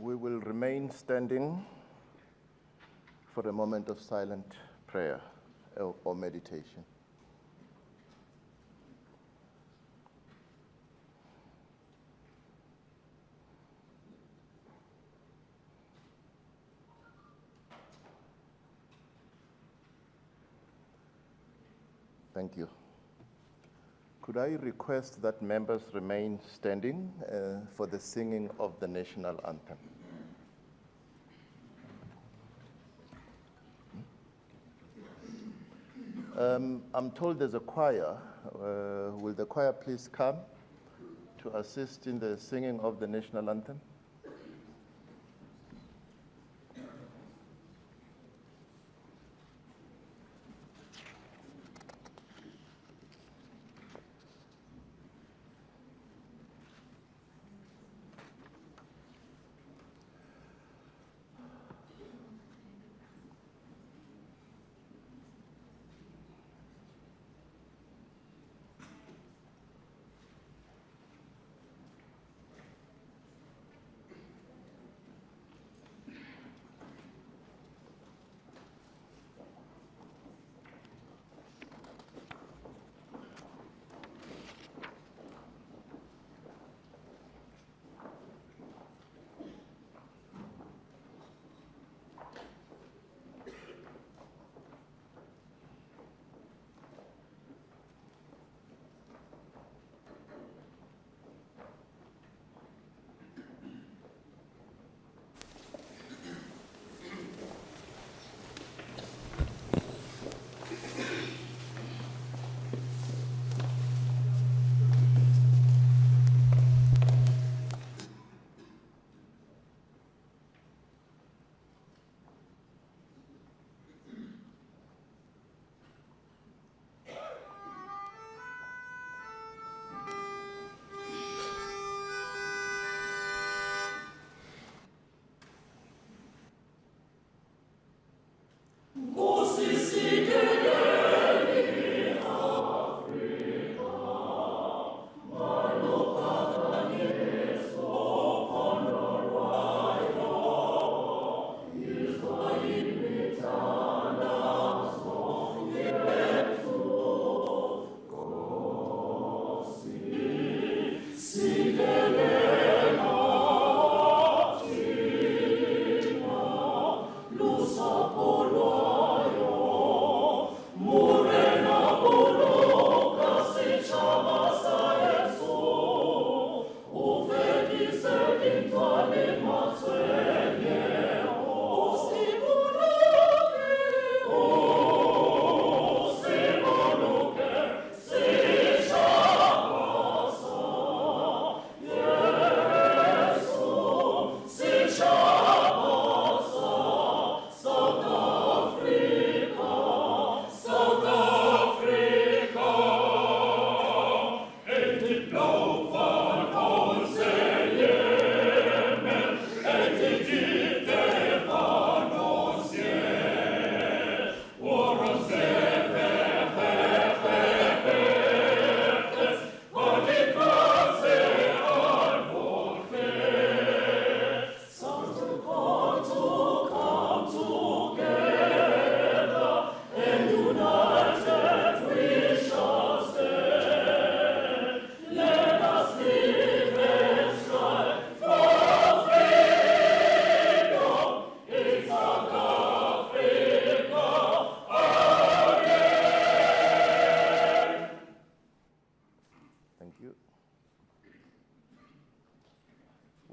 We will remain standing for a moment of silent prayer or meditation. Thank you. Could I request that members remain standing for the singing of the national anthem? I'm told there's a choir. Will the choir please come to assist in the singing of the national anthem?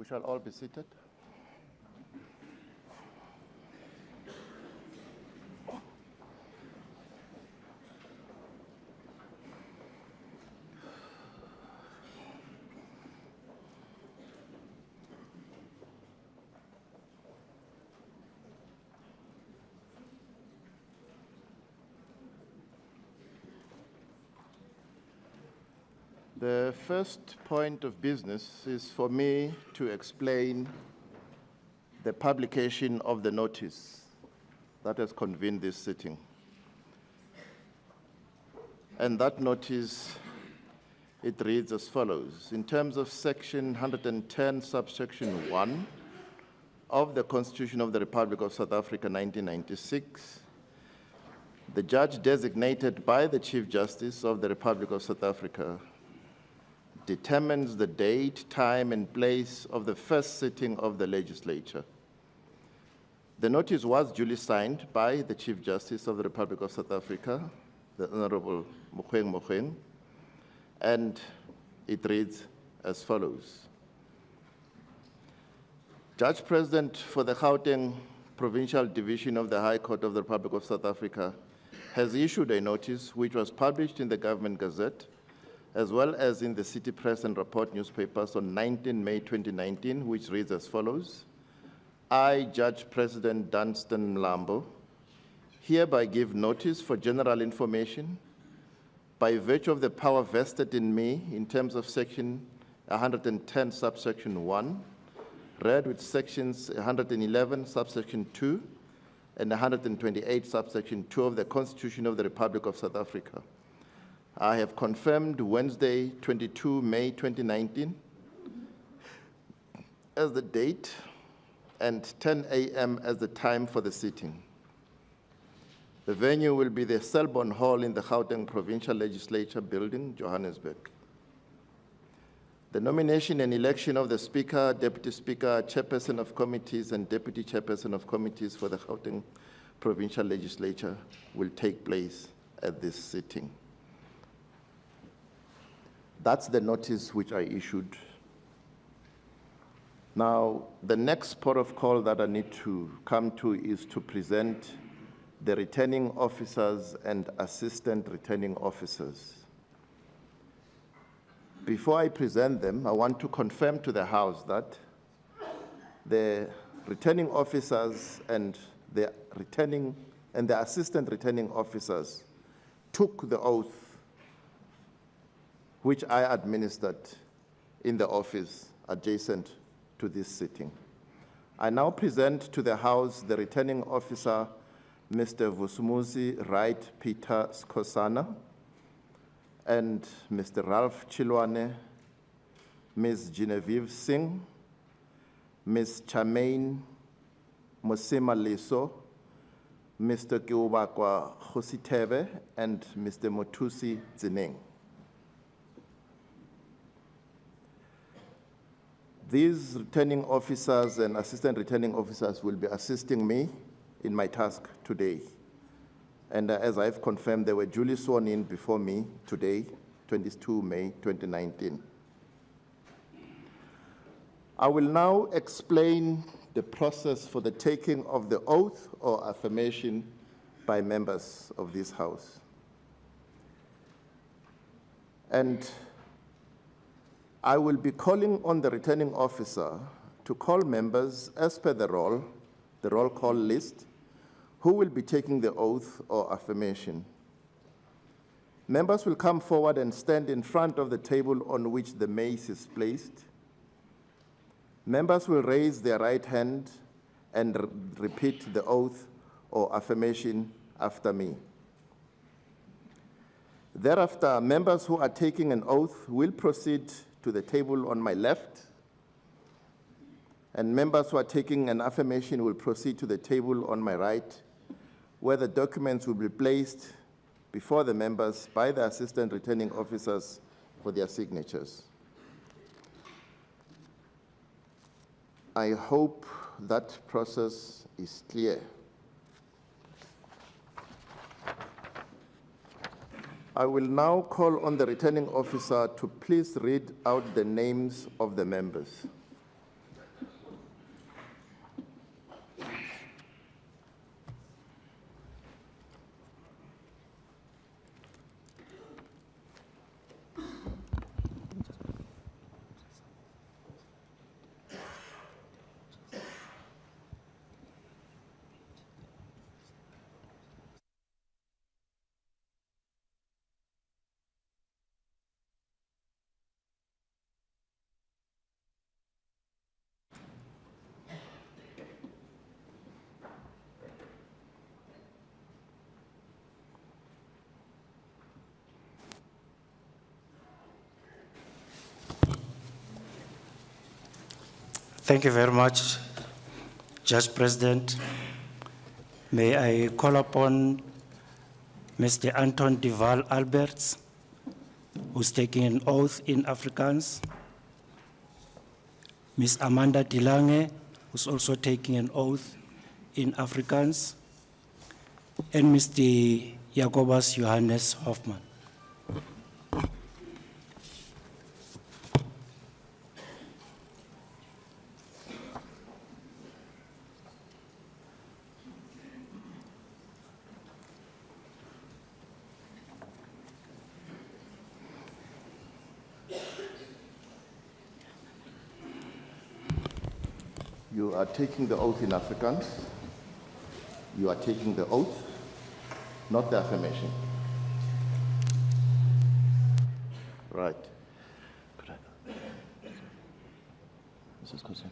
Shall all be seated? The first point of business is for me to explain the publication of the notice that has convened this sitting. And that notice, it reads as follows. In terms of section 110, subsection 1 of the Constitution of the Republic of South Africa, 1996, the judge designated by the Chief Justice of the Republic of South Africa determines the date, time, and place of the first sitting of the legislature. The notice was duly signed by the Chief Justice of the Republic of South Africa, the Honorable Mogoeng, and it reads as follows. Judge President for the Gauteng Provincial Division of the High Court of the Republic of South Africa has issued a notice which was published in the Government Gazette as well as in the City Press and Report newspapers on 19 May 2019, which reads as follows. I, Judge President Dunstan Mlambo, hereby give notice for general information by virtue of the power vested in me in terms of Section 110, subsection 1, read with Sections 111, subsection 2, and 128, subsection 2 of the Constitution of the Republic of South Africa. I have confirmed Wednesday, 22 May 2019, as the date and 10 a.m. as the time for the sitting. The venue will be the Selborne Hall in the Gauteng Provincial Legislature building, Johannesburg. The nomination and election of the Speaker, Deputy Speaker, Chairperson of Committees, and Deputy Chairperson of Committees for the Gauteng Provincial Legislature will take place at this sitting. That's the notice which I issued. Now, the next port of call that I need to come to is to present the returning officers and assistant returning officers. Before I present them, I want to confirm to the House that the returning officers and the assistant returning officers took the oath which I administered in the office adjacent to this sitting. I now present to the House the returning officer, Mr. Vusumuzi Wright Peter Skosana, and Mr. Ralph Chilwane, Ms. Genevieve Singh, Ms. Charmaine Mosema Leso, Mr. Kiubakwa Khositebe, and Mr. Motusi Zineng. These returning officers and assistant returning officers will be assisting me in my task today. And as I've confirmed, they were duly sworn in before me today, 22 May 2019. I will now explain the process for the taking of the oath or affirmation by members of this House. And I will be calling on the returning officer to call members as per the roll call list, who will be taking the oath or affirmation. Members will come forward and stand in front of the table on which the mace is placed. Members will raise their right hand and repeat the oath or affirmation after me. Thereafter, members who are taking an oath will proceed to the table on my left, and members who are taking an affirmation will proceed to the table on my right, where the documents will be placed before the members by the assistant returning officers for their signatures. I hope that process is clear. I will now call on the returning officer to please read out the names of the members. Thank you very much, Judge President, may I call upon Mr. Anton de Waal Alberts, who's taking an oath in Afrikaans, Ms. Amanda de Lange, who's also taking an oath in Afrikaans, and Mr. Jacobus Johannes Hoffman. You are taking the oath in Afrikaans. You are taking the oath, not the affirmation. Right. Mrs. Kosen.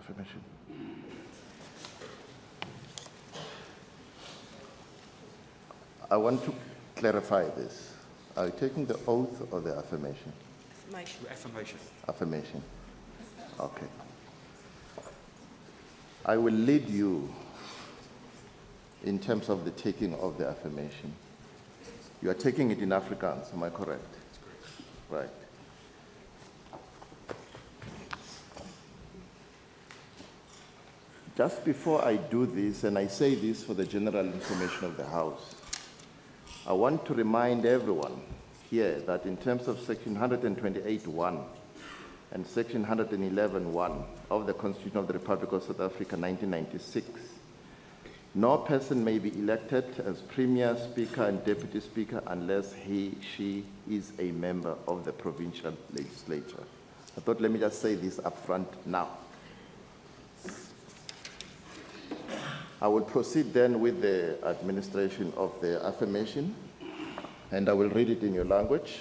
Affirmation. I want to clarify this. Are you taking the oath or the affirmation? Affirmation. Affirmation. Affirmation. Okay. I will lead you in terms of the taking of the affirmation. You are taking it in Afrikaans, am I correct? Right. Just before I do this, and I say this for the general information of the House, I want to remind everyone here that in terms of Section 128(1) and Section 111(1) of the Constitution of the Republic of South Africa, 1996, no person may be elected as Premier, Speaker, and Deputy Speaker unless she is a member of the Provincial Legislature. I thought, let me just say this up front now. I will proceed then with the administration of the affirmation, and I will read it in your language.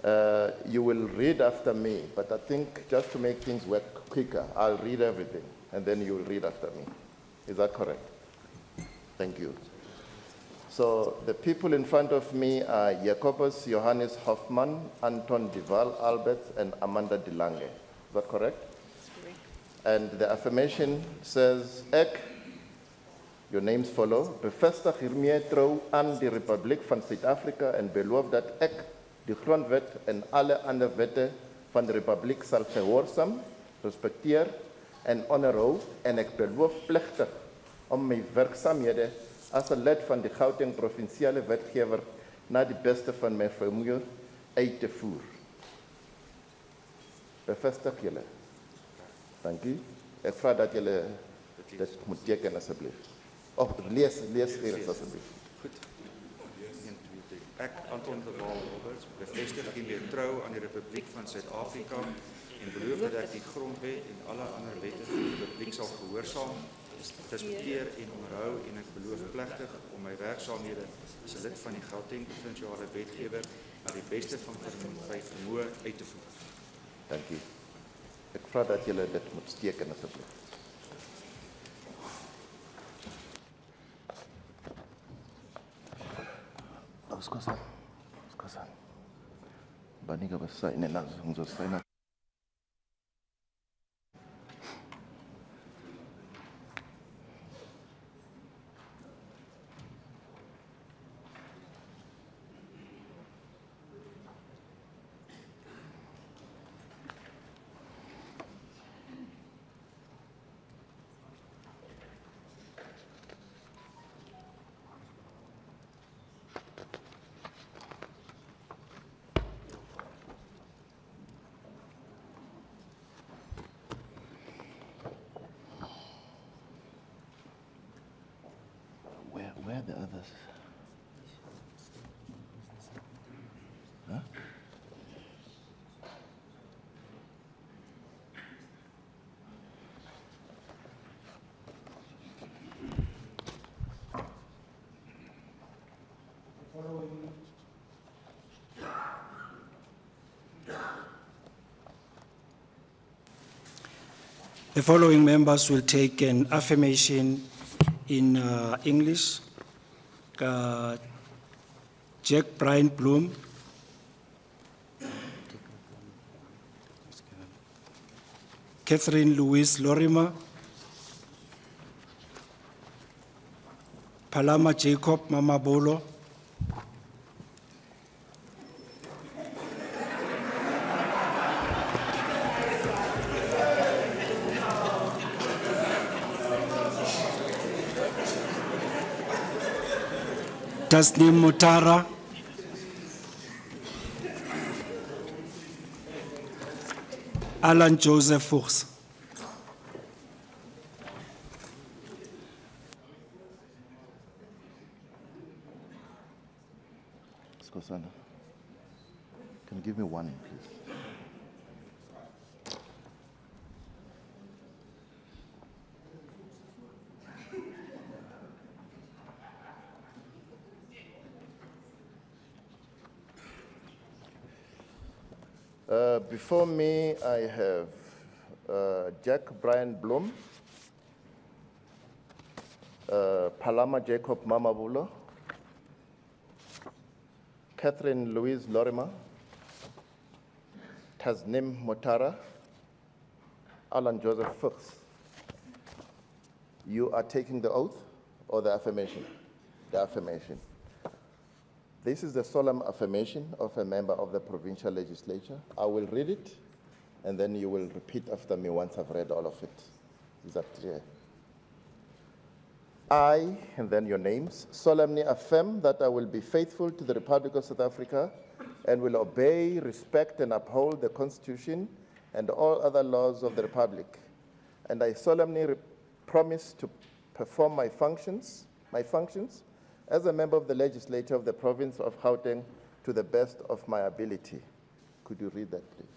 You will read after me, but I think just to make things work quicker, I'll read everything, and then you will read after me. Is that correct? Thank you. So the people in front of me are Jacobus Johannes Hoffman, Anton de Waal Alberts, and Amanda de Lange. Is that correct? And the affirmation says, Ek, your names follow, bevestig hiermee trouw aan die Republiek van Suid-Afrika en beloof dat ek die grondwet en alle ander wette van die Republiek sal gehoorsaam, respecteer en onderhou en ek beloof pligtig om my werksaamhede as 'n lid van die Gauteng Provinciale Wetgewer na die beste van my vermoë uit te voer. Bevestig julle. Dank u. Ek vra dat julle dit moet teken asseblief. Of lees eers asseblief. Goed. 1, 2, 3. Ek, Anton de Waal Alberts, bevestig hiermee trou aan die Republiek van Suid-Afrika en beloof dat ek die grondwet en alle ander wette van die Republiek sal gehoorsaam, respekteer en onderhou en ek beloof plegtig om my werksaamhede as 'n lid van die Gauteng Provinciale Wetgewer na die beste van my vermoë uit te voer. Dank u. Ek vra dat julle dit moet teken asseblief. Skosan. Bani ka basa ina na ngizosayina. The following members will take an affirmation in English. Jack Brian Bloom, Catherine Louise Lorimer, Palama Jacob Mamabolo, Tasnim Mutara, Alan Joseph Fuchs. Skosana, can you give me one, please? Before me, I have Jack Brian Bloom, Palama Jacob Mamabulo, Catherine Louise Lorimer, Tasnim Motara, Alan Joseph Fuchs. You are taking the oath or the affirmation? The affirmation. This is the solemn affirmation of a member of the Provincial Legislature. I will read it, and then you will repeat after me once I've read all of it. Is that clear? I, and then your names, solemnly affirm that I will be faithful to the Republic of South Africa and will obey, respect, and uphold the Constitution and all other laws of the Republic. And I solemnly promise to perform my functions as a member of the legislature of the province of Gauteng to the best of my ability. Could you read that, please?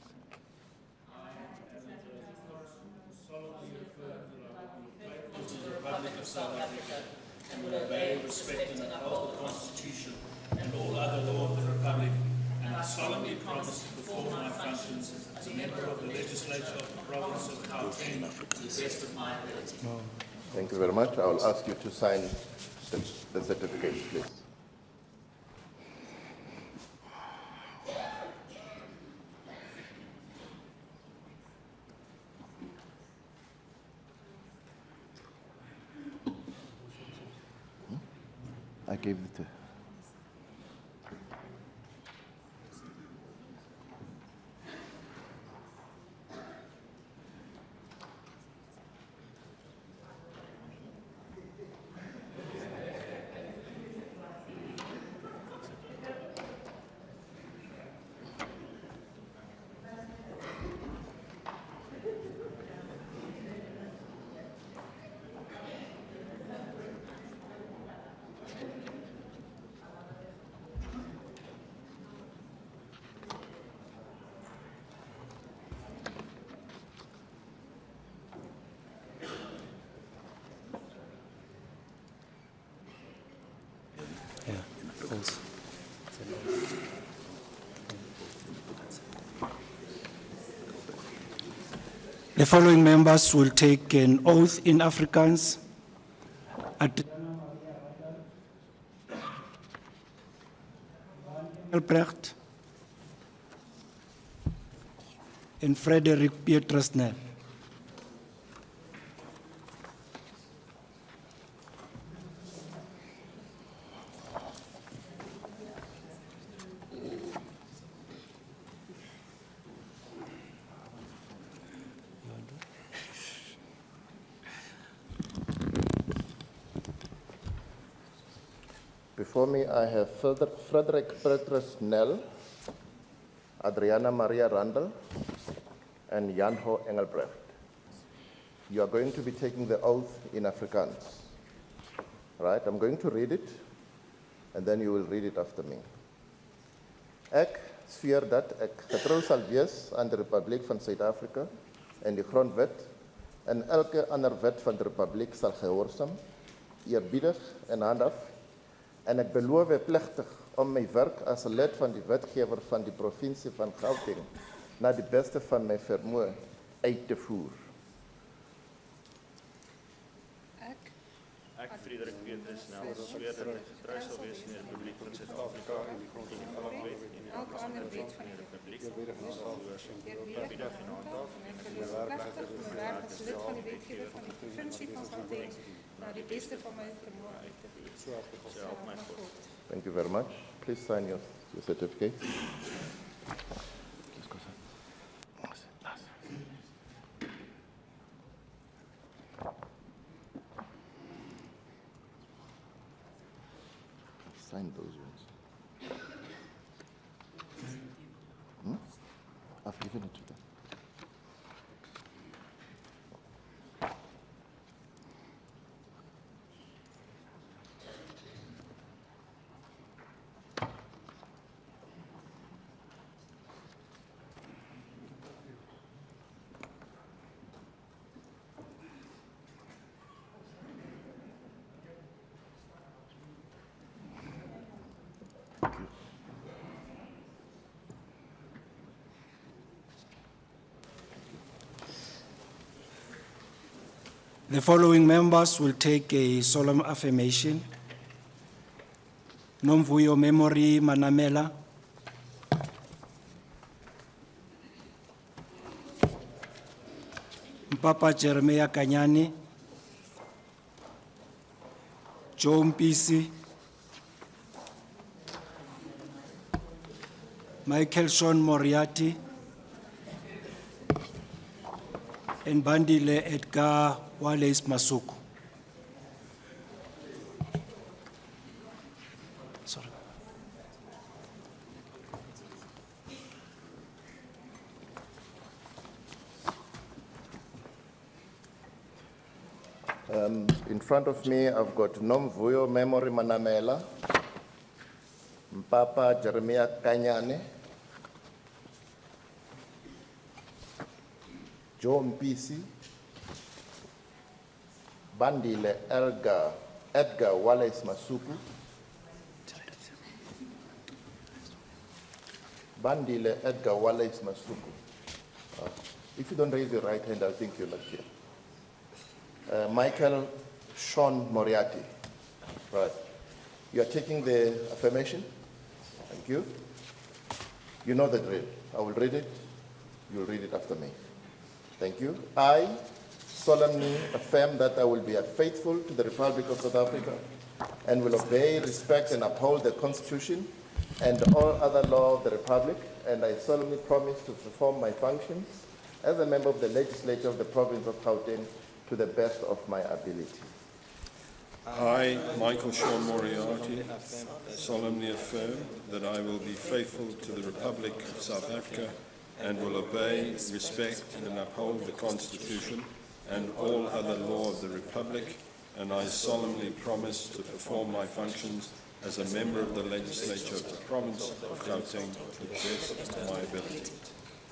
To the Republic of South Africa and will obey, respect, and uphold the Constitution and all other laws of the Republic, and I solemnly promise to perform my functions as a member of the legislature of the province of Gauteng to the best of my ability. Thank you very much. I will ask you to sign the certificate, please. I gave it to. The following members will take an oath in Afrikaans. Engelbrecht and Frederick Pietrasnel. Before me, I have Frederick Pietrasnel, Adriana Maria Randall, and Janho Engelbrecht. You are going to be taking the oath in Afrikaans. Right? I'm going to read it, and then you will read it after me. Ek, sweer dat ek getrou sal wees aan die Republiek van Suid-Afrika en die grondwet en elke ander wet van die Republiek sal gehoorsaam, eerbiedig en handhaf, en ek beloof pligtig om my werk as 'n lid van die wetgewer van die provinsie van Gauteng na die beste van my vermoë uit te voer. Ek, Frederik Peter Snell, sweer dat ek getrou sal wees aan die Republiek van Suid-Afrika en die grondwet en elke ander wet van die Republiek en sal eerbiedig en handhaaf en ek beloof pligtig om my werk as lid van die wetgewer van die provinsie van Gauteng na die beste van my vermoë uit te voer. So help my God. Thank you very much. Please sign your certificate. Sign those ones. I've given it to them. The following members will take a solemn affirmation. Nomvuyo Manamela, Mpapa Kanyane, Mpisi, Michael Sean Moriarty, and Bandile Edgar Wallace Masuku. Sorry. In front of me, I've got Nomvuyo Manamela, Mpapa Kanyane, Mpisi, Bandile Edgar Wallace Masuku, Bandile Edgar Wallace Masuku. If you don't raise your right hand, I'll think you're not here. Michael Sean Moriarty. Right. You are taking the affirmation? Thank you. You know the drill. I will read it. You'll read it after me. Thank you. I solemnly affirm that I will be faithful to the Republic of South Africa and will obey, respect, and uphold the Constitution and all other law of the Republic, and I solemnly promise to perform my functions as a member of the Legislature of the Province of Gauteng to the best of my ability. I, Michael Sean Moriarty, solemnly affirm that I will be faithful to the Republic of South Africa and will obey, respect, and uphold the Constitution and all other law of the Republic, and I solemnly promise to perform my functions as a member of the Legislature of the Province of Gauteng to the best of my ability.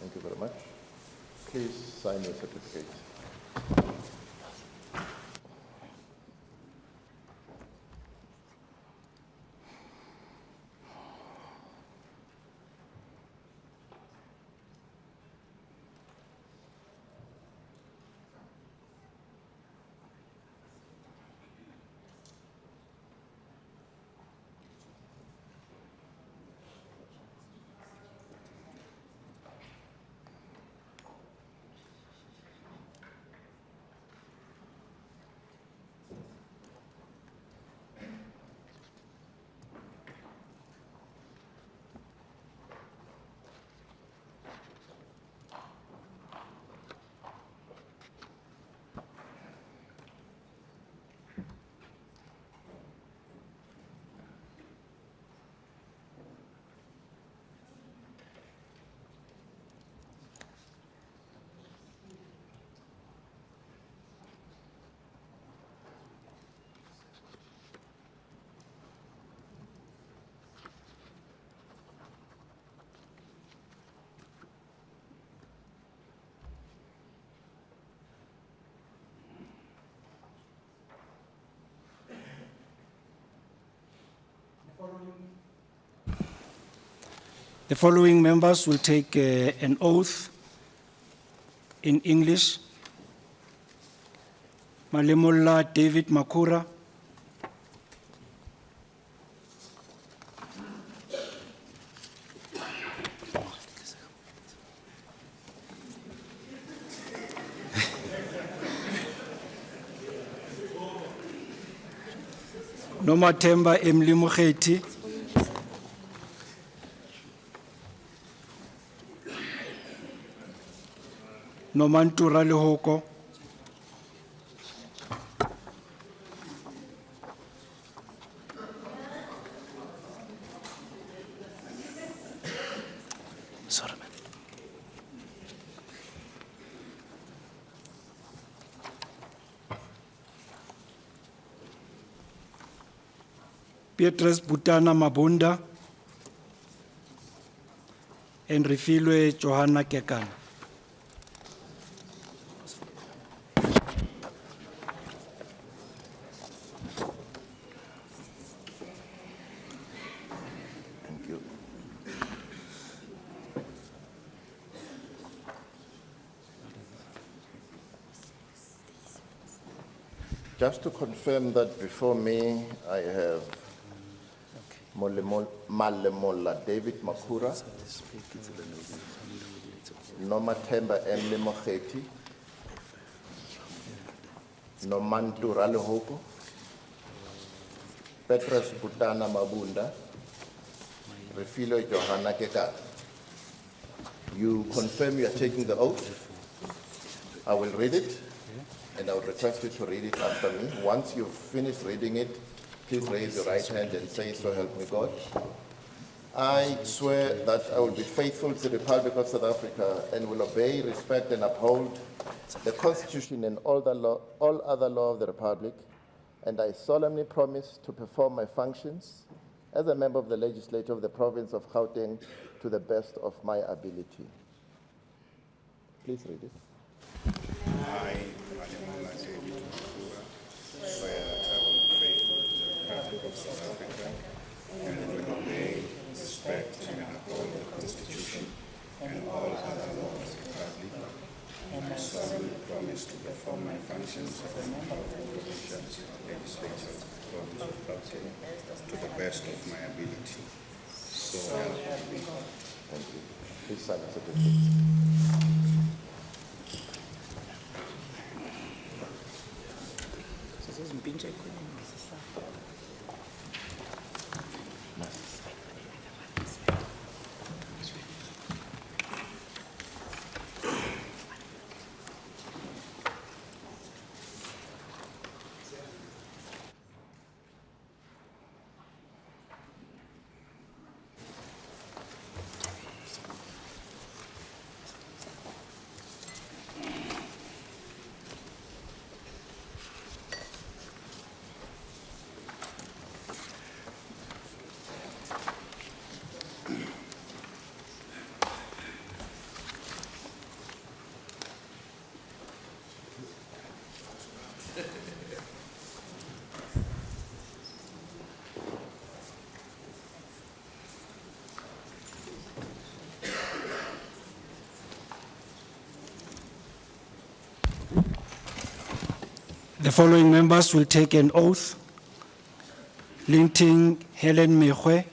Thank you very much. Please sign your certificate. The following members will take an oath in English. Malemola David Makhura. Nomathemba Emily Mokgethi. Nomantura Lehoko. Sorry, man. Beatrice Butana Mabunda and Refilwe Johanna Kekan. Thank you. Just to confirm that before me, I have Malemola David Makhura, Nomathemba Emily Mokgethi, Nomantura Lehoko, Beatrice Butana Mabunda, Refilwe Johanna Kekan. You confirm you are taking the oath? I will read it, and I will request you to read it after me. Once you've finished reading it, please raise your right hand and say, "So help me God." I swear that I will be faithful to the Republic of South Africa and will obey, respect, and uphold the Constitution and all other law of the Republic. And I solemnly promise to perform my functions as a member of the Legislature of the Province of Gauteng to the best of my ability. Please read it. I, Malemola David Makhura, swear that I will be faithful to the Republic of South Africa and will obey, respect, and uphold the Constitution and all other laws of the Republic. And I solemnly promise to perform my functions as a member of the Provincial Legislature of the Province of Gauteng to the best of my ability. So help me God. Thank you. Please sign the certificate. The following members will take an oath. Lentheng Helen Mekgwe,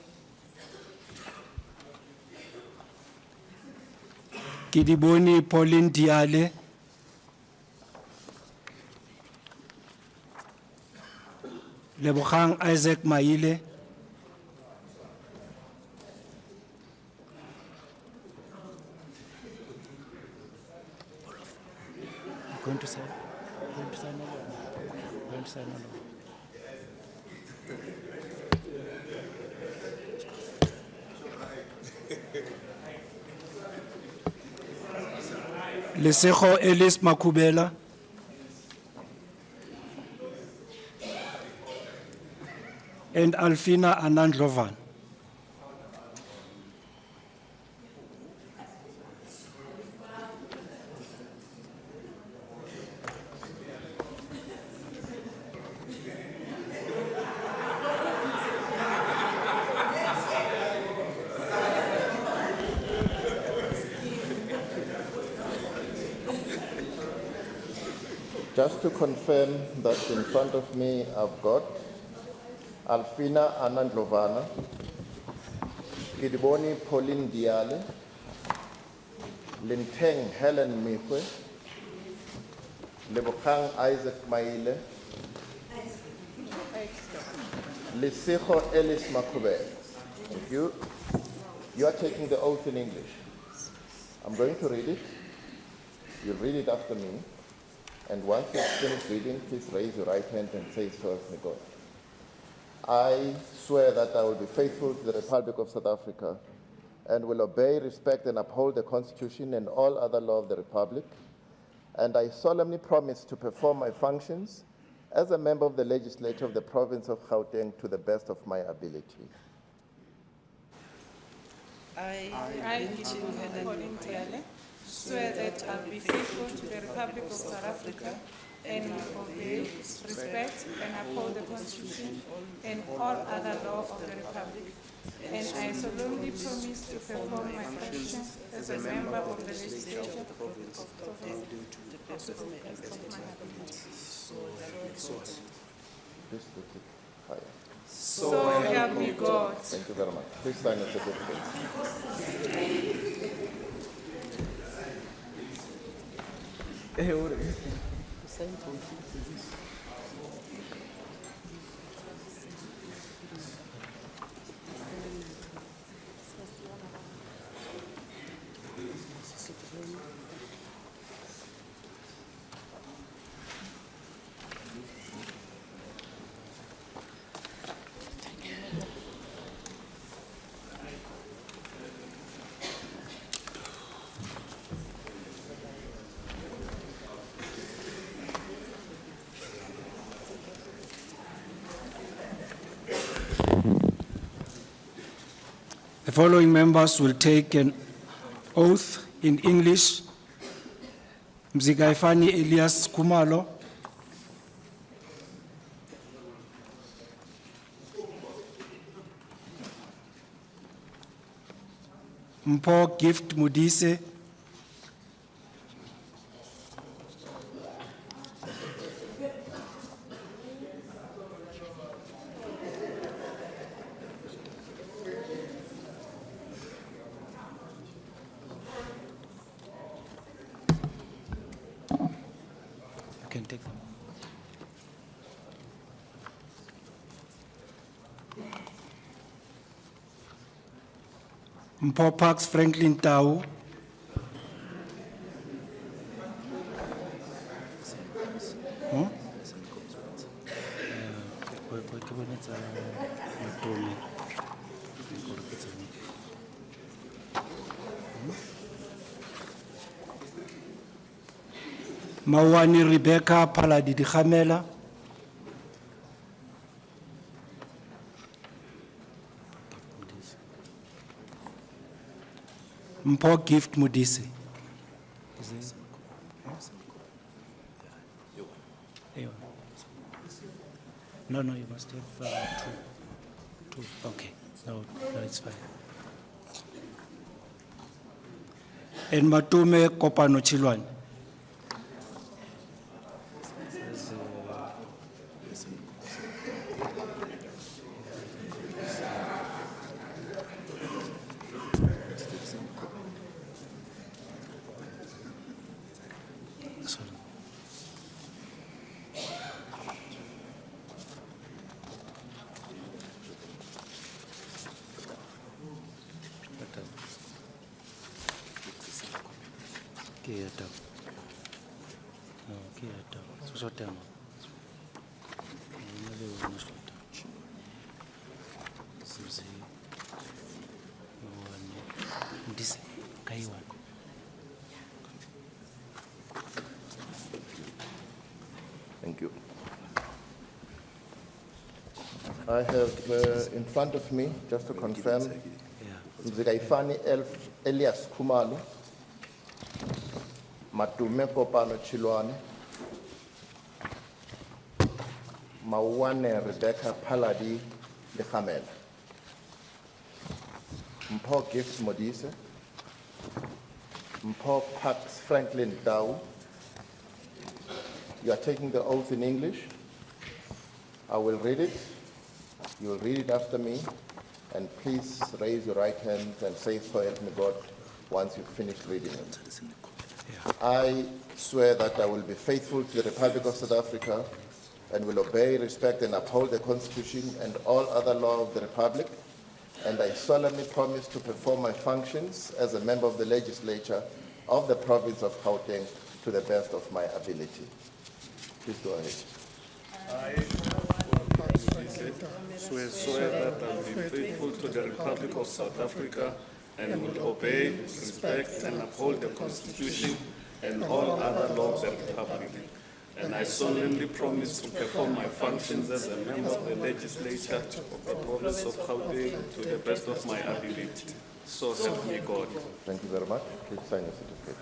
Kidiboni Pauline Diale, Lebogang Isaac Maile, going to say, Lesego Ellis Makubela, and Alfina Anandlovan. Just to confirm that in front of me I've got Alfina Anandlovana, Kidiboni Pauline Diale, Lentheng Helen Mekgwe, Lebokang Isaac Maile, Lisiko Ellis Makube. Thank you. You are taking the oath in English. I'm going to read it. You'll read it after me. And once you've finished reading, please raise your right hand and say, so help me God. I swear that I will be faithful to the Republic of South Africa and will obey, respect, and uphold the Constitution and all other law of the Republic. And I solemnly promise to perform my functions as a member of the Legislature of the Province of Gauteng to the best of my ability. I, Gauteng Province, swear that I will be faithful to the Republic of South Africa and will obey, respect, and uphold the Constitution and all other law of the Republic. And I solemnly promise to perform my functions as a member of the Legislature of the Province of Gauteng to the best of my ability. So help me God. Thank you very much. Please sign the certificate. The following members will take an oath in English. Mzikaifani Elias Kumalo, Mpho Gift Modise, you can take them. Mpho Parks Franklin Tau, Mawani Rebecca Paladi Dikhamela, Mpho Gift Modise. No, you must have two. Okay, no, it's fine. And Matume Kopano Chilwan. Thank you. I have in front of me, just to confirm, Mzikaifani Elias Kumalo, Matume Kopano Chilwane, Mawane Rebecca Paladi Dikhamela, Mpho Gift Modise, Mpho Parks Franklin Tau, You are taking the oath in English. I will read it. You will read it after me. And please raise your right hand and say, "So help me God," once you've finished reading it. I swear that I will be faithful to the Republic of South Africa and will obey, respect, and uphold the Constitution and all other law of the Republic. And I solemnly promise to perform my functions as a member of the Legislature of the Province of Gauteng to the best of my ability. Please go ahead. Swear that I will be faithful to the Republic of South Africa and will obey, respect, and uphold the Constitution and all other laws of the Republic. And I solemnly promise to perform my functions as a member of the Legislature of the Province of Gauteng to the best of my ability. So help me God. Thank you very much. Please sign your certificate.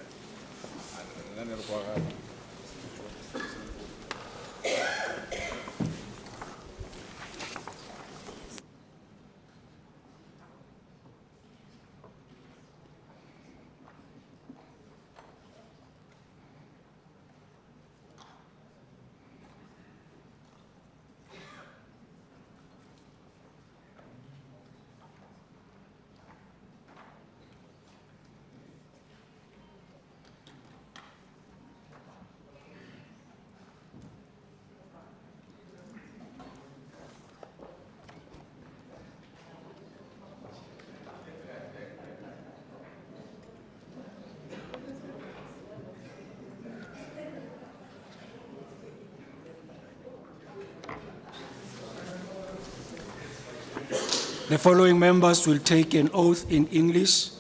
The following members will take an oath in English.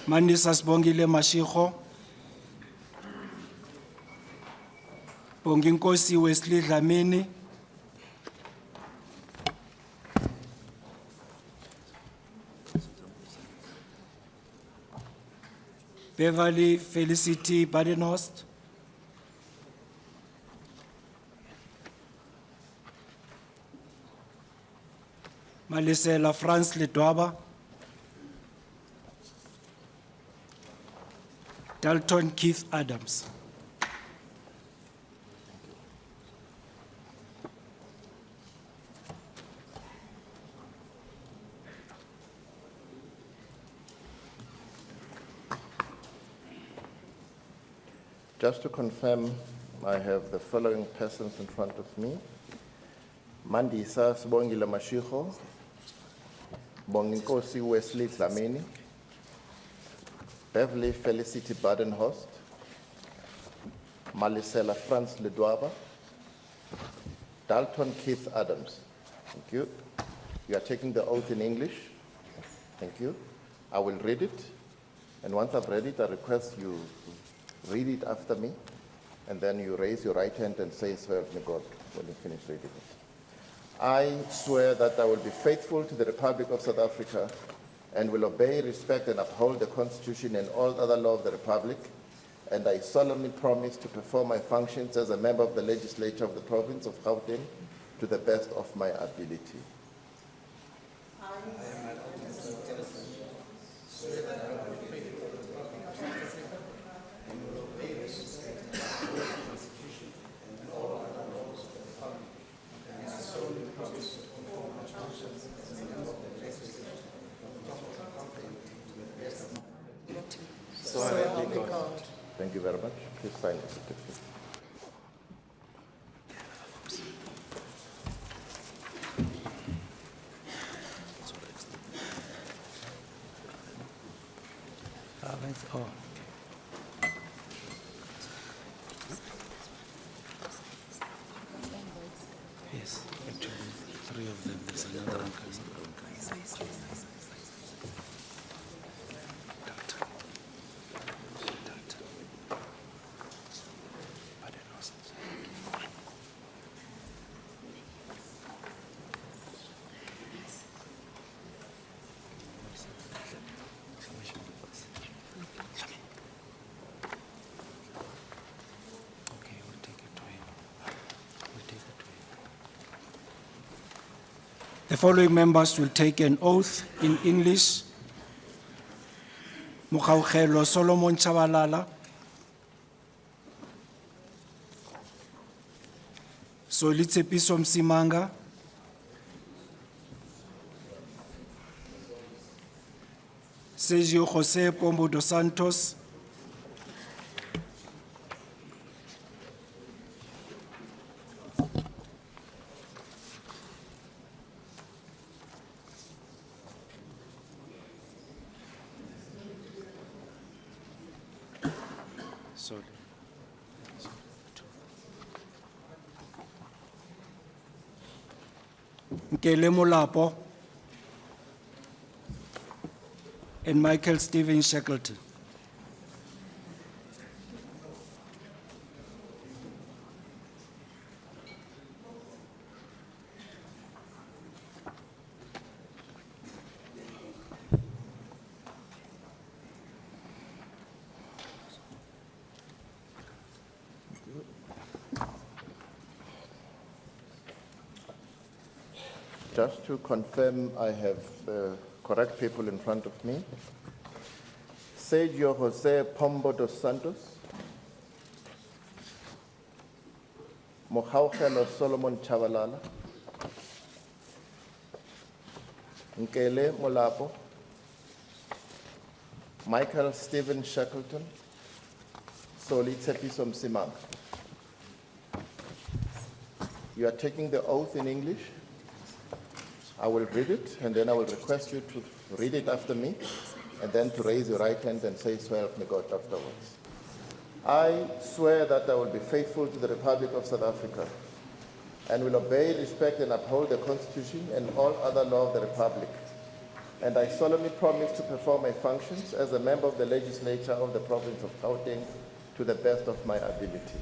Mandisa Mashego, Nkosi Malobane, Beverly Felicity Badenhorst, Malisela France Ledwaba, Dalton Keith Adams. Just to confirm, I have the following persons in front of me. Mandisa Mashego, Nkosi Malobane, Beverly Felicity Badenhorst, Malisela France Ledwaba, Dalton Keith Adams. Thank you. You are taking the oath in English. Thank you. I will read it, and once I've read it, I request you read it after me, and then you raise your right hand and say, "So help me God," when you finish reading it. I swear that I will be faithful to the Republic of South Africa and will obey, respect, and uphold the Constitution and all other law of the Republic. And I solemnly promise to perform my functions as a member of the Legislature of the Province of Gauteng to the best of my ability. So help me God. Thank you very much. Please sign the certificate. Oh. Yes, actually, three of them. There's another one coming. The following members will take an oath in English. Mokgaokgelo Solomon Chabalala, Solly Msimang, Sergio Jose Pombo dos Santos, Nkele Molapo, and Michael Stephen Shackleton. Just to confirm, I have the correct people in front of me. Sergio Jose Pombo dos Santos, Mohaukelo Solomon Chavalala, Nkele Molapo, Michael Stephen Shackleton, Solly Msimang. You are taking the oath in English. I will read it, and then I will request you to read it after me, and then to raise your right hand and say, "So help me God," afterwards. I swear that I will be faithful to the Republic of South Africa and will obey, respect, and uphold the Constitution and all other law of the Republic. And I solemnly promise to perform my functions as a member of the Legislature of the Province of Gauteng to the best of my ability.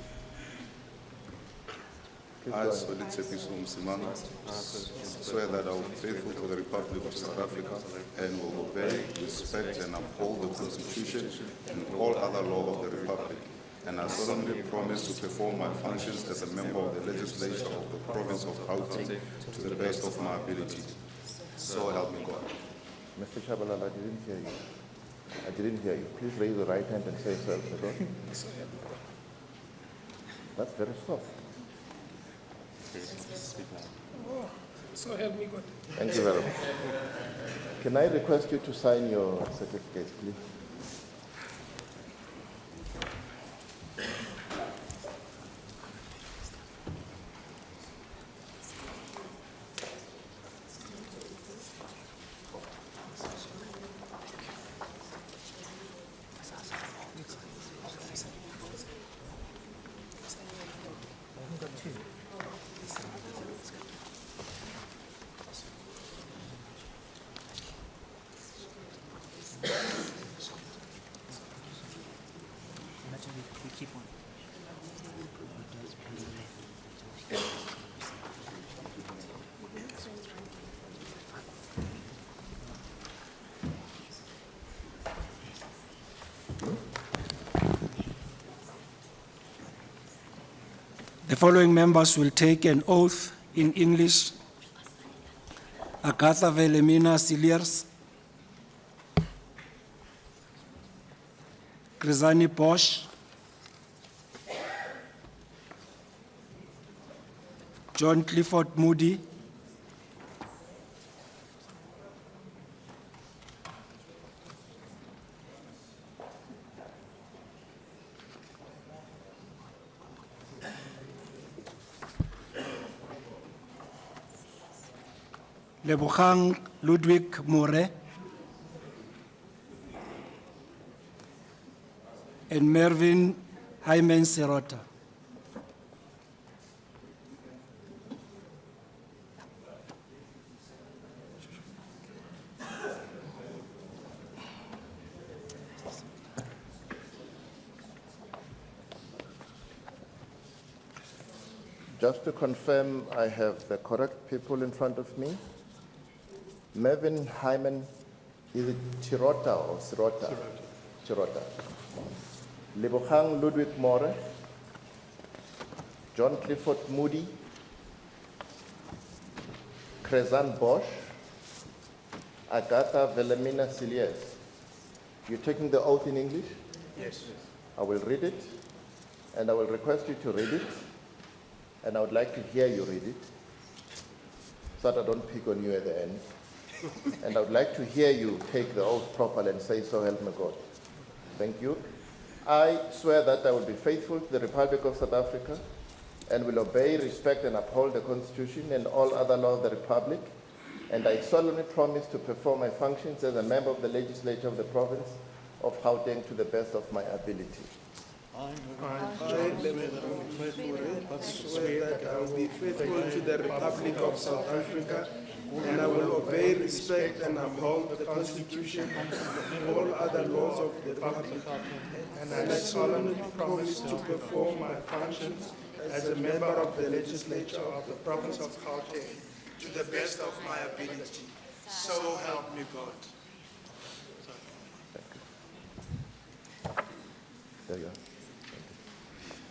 I, Solly Msimang, swear that I will be faithful to the Republic of South Africa and will obey, respect, and uphold the Constitution and all other law of the Republic. And I solemnly promise to perform my functions as a member of the Legislature of the Province of Gauteng to the best of my ability. So help me God. Mr. Chabalala, I didn't hear you. I didn't hear you. Please raise your right hand and say, "So help me God." That's very soft. So help me God. Thank you very much. Can I request you to sign your certificates, please? The following members will take an oath in English. Agatha Velemina Siliers, Krizani Bosch, John Clifford Moody, Lebogang Ludwig More, and Mervyn Hyman Serota. Just to confirm, I have the correct people in front of me. Mervyn Hyman, is it Chirota or Sirota? Chirota. Lebogang Ludwig More, John Clifford Moody, Krezan Bosch, Agatha Velemina Siliers. You're taking the oath in English? Yes. I will read it, and I will request you to read it, and I would like to hear you read it, so that I don't pick on you at the end. And I would like to hear you take the oath properly and say, so help me God. Thank you. I swear that I will be faithful to the Republic of South Africa and will obey, respect, and uphold the Constitution and all other laws of the Republic. And I solemnly promise to perform my functions as a member of the Legislature of the Province of Gauteng to the best of my ability. I, David Makhura, swear that I will be faithful to the Republic of South Africa and I will obey, respect, and uphold the Constitution and all other laws of the Republic. And I solemnly promise to perform my functions as a member of the Legislature of the Province of Gauteng to the best of my ability. So help me God. There you are.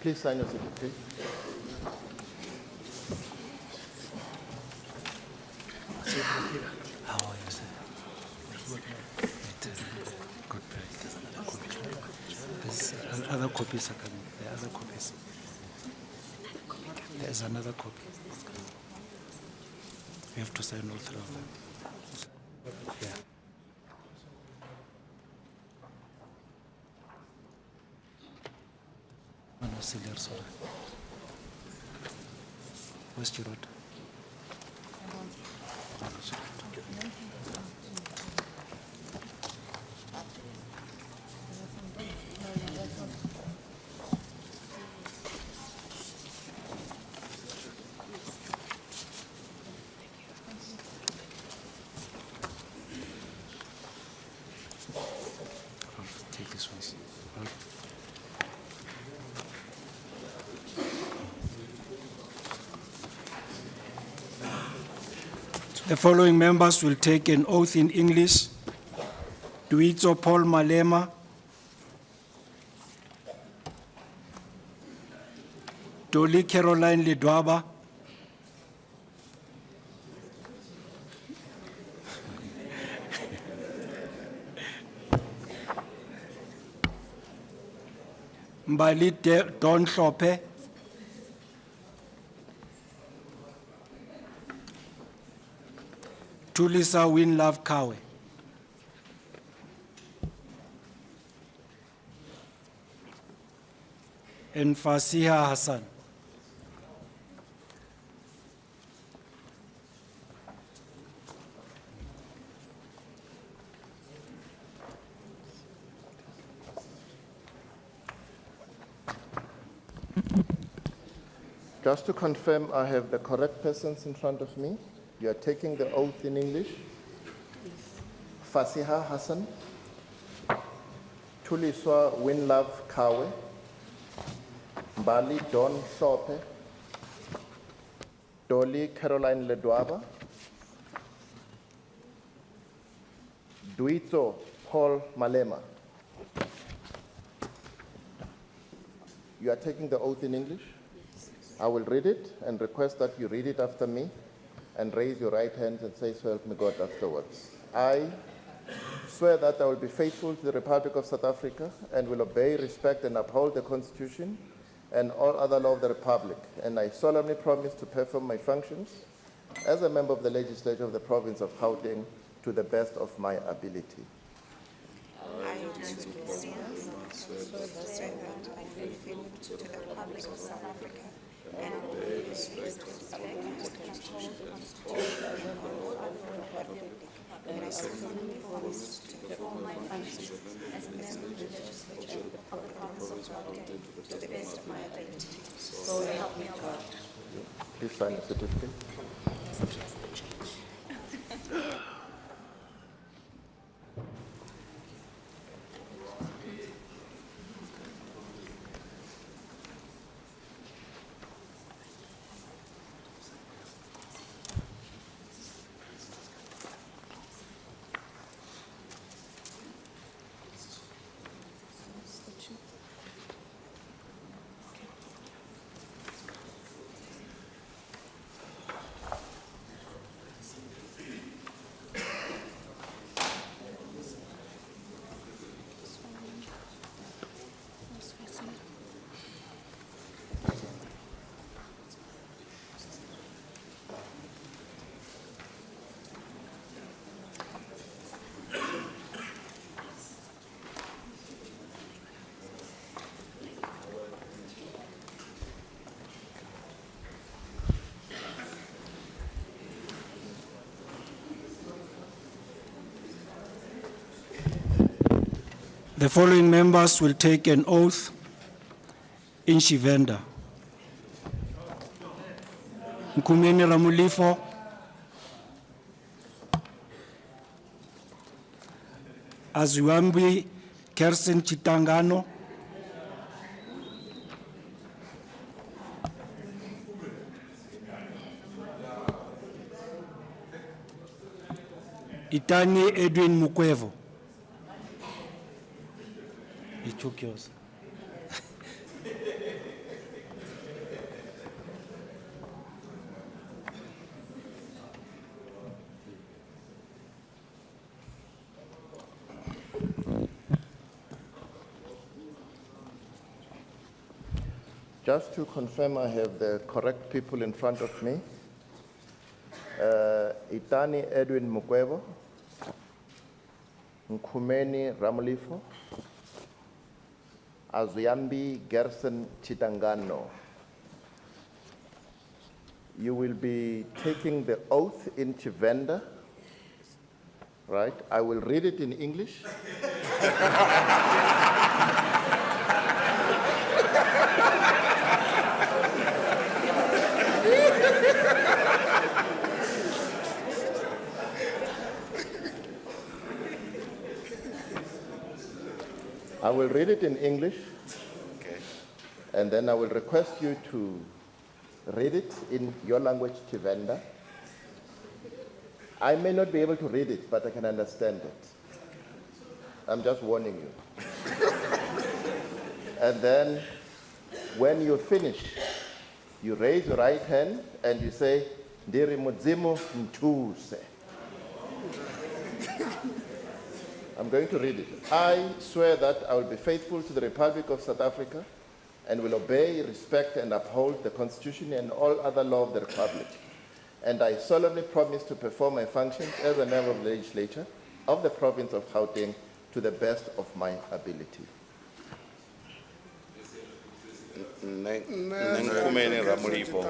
Please sign your certificate. How are you, sir? Good break. There's other copies are coming. There are other copies. There's another copy. You have to sign all three of them. Yeah. No, Silver, sorry. Where's your road? Take this one. The following members will take an oath in English. Duitso Paul Malema, Dolly Caroline Ledwaba, Mbali Don Hlope, Tulisa Winlove Kawe. And Fasiha Hassan. Just to confirm, I have the correct persons in front of me. You are taking the oath in English. Fasiha Hassan, Tuliswa Winlove Kawe, Mbali Don Hlope, Dolly Caroline Ledwaba, Duitso Paul Malema. You are taking the oath in English? I will read it and request that you read it after me and raise your right hand and say, so help me God afterwards. I swear that I will be faithful to the Republic of South Africa and will obey, respect, and uphold the Constitution and all other law of the Republic. And I solemnly promise to perform my functions as a member of the Legislature of the Province of Gauteng to the best of my ability. I swear that I will be faithful to the Republic of South Africa and will respect the Constitution and all of the Republic. And I solemnly promise to perform my functions as a member of the Legislature of the Province of Gauteng to the best of my ability. So help me God. Please sign the certificate. The following members will take an oath in Shivenda. Nkumeni Ramulifo, Azuambi Kersen Chitangano, Itani Edwin Mukwevo. He took yours. Just to confirm I have the correct people in front of me. Itani Edwin Mukwevo, Nkumeni Ramulifo, Azuyambi Gerson Chitangano. You will be taking the oath in Chivenda, right? I will read it in English. I will read it in English, okay, and then I will request you to read it in your language, Chivenda. I may not be able to read it, but I can understand it. I'm just warning you. And then, when you finish, you raise your right hand and you say, Ndiri Mudzimu Mtuse. I'm going to read it. I swear that I will be faithful to the Republic of South Africa and will obey, respect, and uphold the Constitution and all other law of the Republic. And I solemnly promise to perform my functions as a member of the legislature of the province of Gauteng to the best of my ability. Nkumeni Ramulifo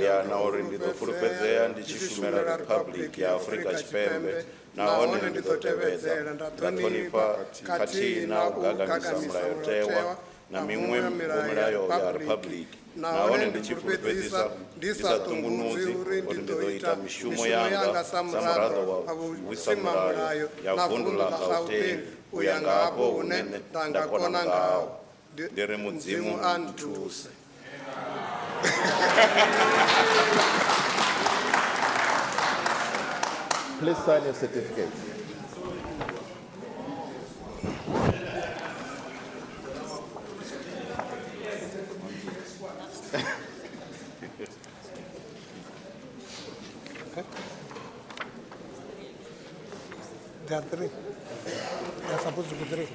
ya na uri ndizofurupedzea ndichishumira Republic ya Afrika Chipembe naone ndizotevedzera ndathonipa khathihi na ugagamisa mulayotewa na miṅwe milayo ya Republic naone ndichifulufhedzisa ndisatungunudzi uri ndizoita mishumo yanga sa muraḓo wa vhusimamilayo ya vundu la Gauteng u ya nga hafho hune nda kona ngaho. Ndiri Mudzimu anthuse. Please sign your certificate. There are three. There are supposed to be three.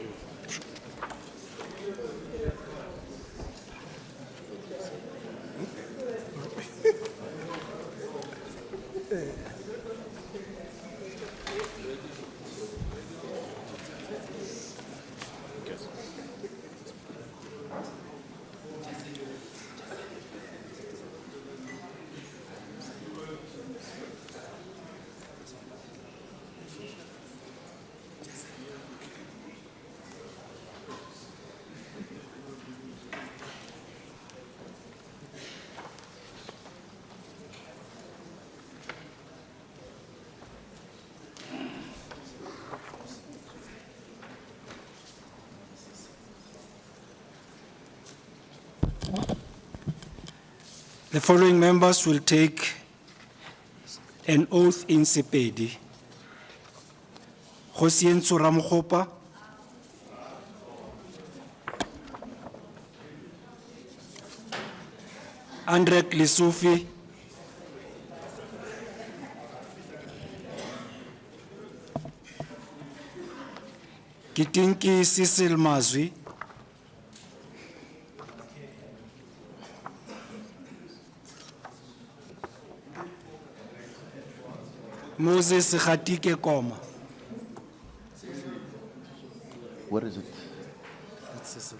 The following members will take an oath in Sepedi. Hosientso Ramokgopa, Andrek Lesufi, Kitinki Cecil Mazwi, Moses Khatike Koma. What is it? That's Cecil.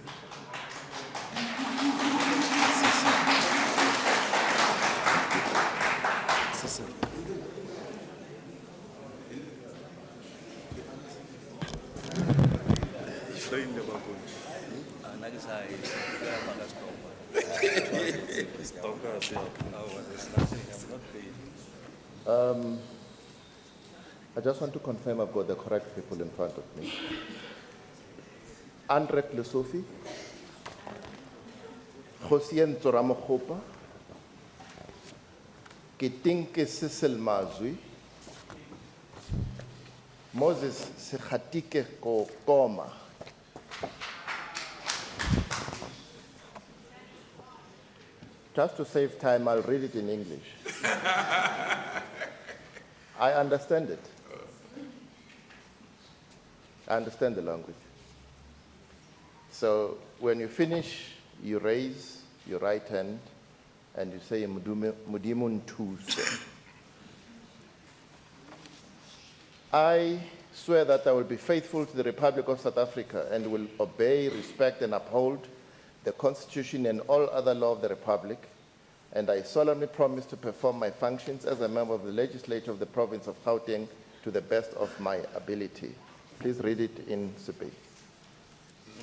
Cecil. trained about it. I just want to confirm I've got the correct people in front of me. Andre Lesofi, Josien Zoramokopa, Kitinke Cecil Mazui, Moses Sekhatike Kokoma. Just to save time, I'll read it in English. I understand it. I understand the language. So when you finish, you raise your right hand and you say Mudimun Tuse. I swear that I will be faithful to the Republic of South Africa and will obey, respect, and uphold the Constitution and all other law of the Republic, and I solemnly promise to perform my functions as a member of the Legislature of the Province of Gauteng to the best of my ability. Please read it in Sepedi.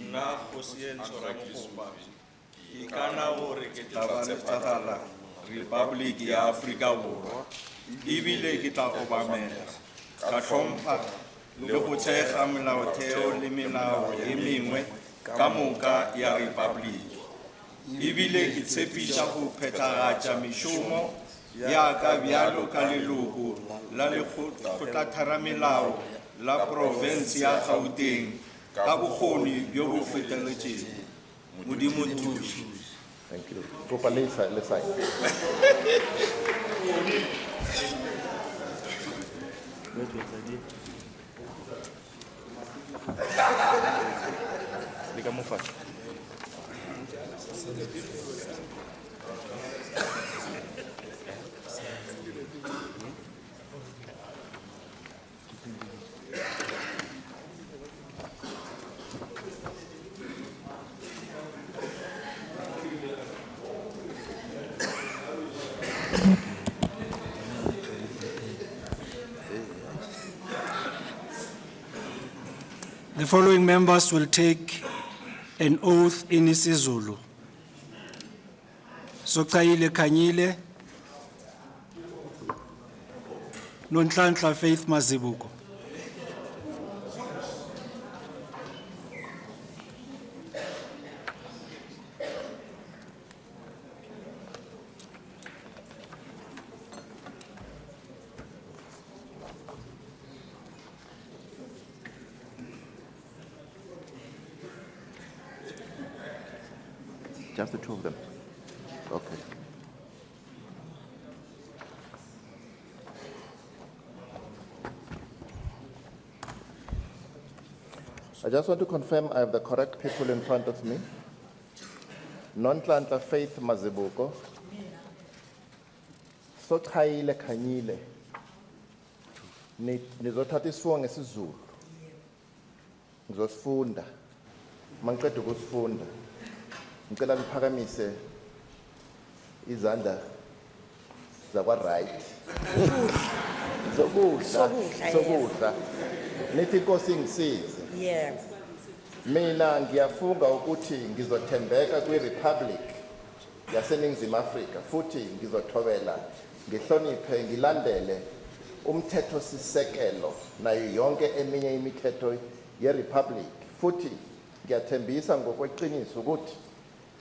Nna Josien Zoramokopa, ke kana hore ke tla ba letagala Republic ya Afrika Borwa, ebile ke tla obamela ka tlhompha le go tshega melaotheo le melao e mengwe ka moka ya Republic. Ebile ke tshepiša go phethagatša mešomo ya ka bjalo ka leloko la lekgotlatheramelao la Province ya Gauteng ka bokgoni bjo bo feteletšeng. Modimo thuše. Thank you. Kopa le sign. The following members will take an oath in isiZulu. Sizakele Kanyile, Nonhlanhla Faith Mazibuko. Just the two of them. Okay. I just want to confirm I have the correct people in front of me. Nonhlanhla Faith Mazibuko. Sizakele Kanyile. Nizothatha isifungo ngesiZulu. Ngizosifunda. Mangiqeda ukusifunda. Ngicela niphakamise izandla zakwa right. Sokudla. Nithi Nkosi ingisize. Yeah. Mina ngiyafunga ukuthi ngizothembeka kwi-Republic yaseNingizimu Afrika futhi ngizothobela ngihloniphe ngilandele umthetho sisekelo nayo yonke eminye imithetho ye-Republic futhi ngiyathembisa ngokweqiniso ukuthi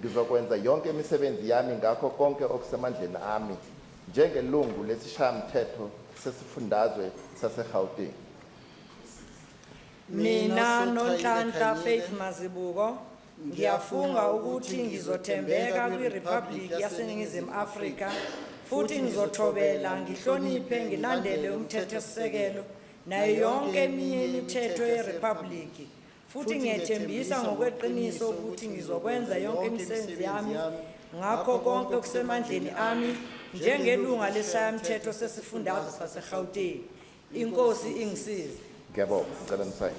ngizokwenza yonke imisebenzi yami ngakho konke okusemandleni ami njengelungu lesishayamthetho sesifundazwe saseGauteng. Mina Nonhlanhla Faith Mazibuko ngiyafunga ukuthi ngizothembeka kwi-Republic yaseNingizimu Afrika futhi ngizothobela ngihloniphe ngilandele umthethosisekelo nayo yonke eminye imithetho ye-Republic futhi ngiyethembisa ngokweqiniso ukuthi ngizokwenza yonke imisebenzi yami ngakho konke okusemandleni ami njengelunga lesishayamthetho sesifundazwe saseGauteng. Inkosi ingisize. Ngiyabonga, ngicela nisayine.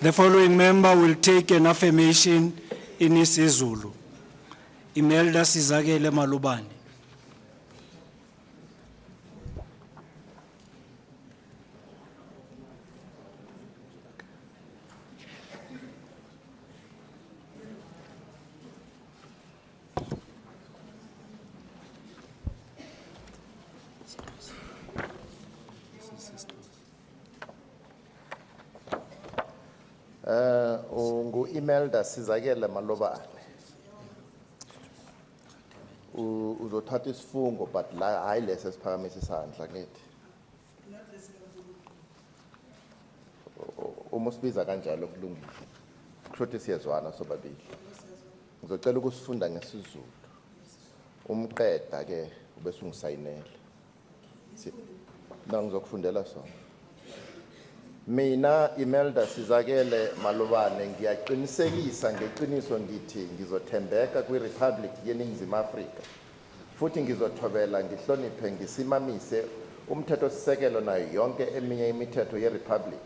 The following member will take an affirmation in isiZulu. Imelda Sizakele Malobane. Imelda Sizakele Malobane. Uzothatha isifungo but la hayi lesi esiphakamisa isandla ngithi. Uma usibiza kanjalo kulungile. Kusho siyezwana sobabili. Ngizocela ukusifunda ngesizulu. Umqeda ke ubese ungisayinela. Na ngizokufundela sona. Mina Imelda Sizakele Malobane ngiyaqinisekisa ngeqiniso ngithi ngizothembeka kwiRepublic yeNingizimu Afrika futhi ngizothobela ngihloniphe ngisimamise umthethosisekelo nayo yonke eminye imithetho yeRepublic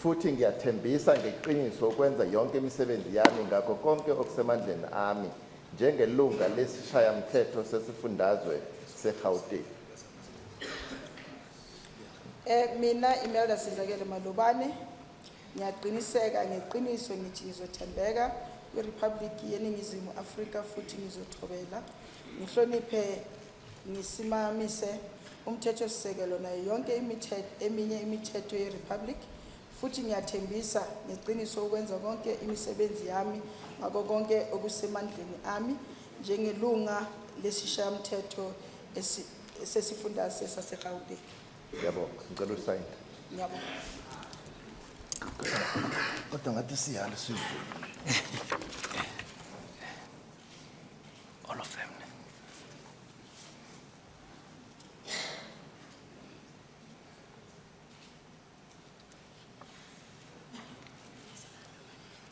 futhi ngiyathembisa ngeqiniso ukwenza yonke imisebenzi yami ngakho konke okusemandleni ami njengelunga lesishayamthetho sesifundazwe seGauteng. Mina Imelda Sizakele Malobane ngiyaqiniseka ngeqiniso ngithi ngizothembeka kwiRepublic yeNingizimu Afrika futhi ngizothobela ngihloniphe ngisimamise umthethosisekelo nayo yonke eminye imithetho yeRepublic futhi ngiyathembisa ngeqiniso ukwenza konke imisebenzi yami ngakho konke okusemandleni ami njengelunga lesishayamthetho sesifundazwe saseGauteng. Yabo, ngicela usayine. Ngiyabonga. Kodwa ngathi siyalo sizwe. All of them.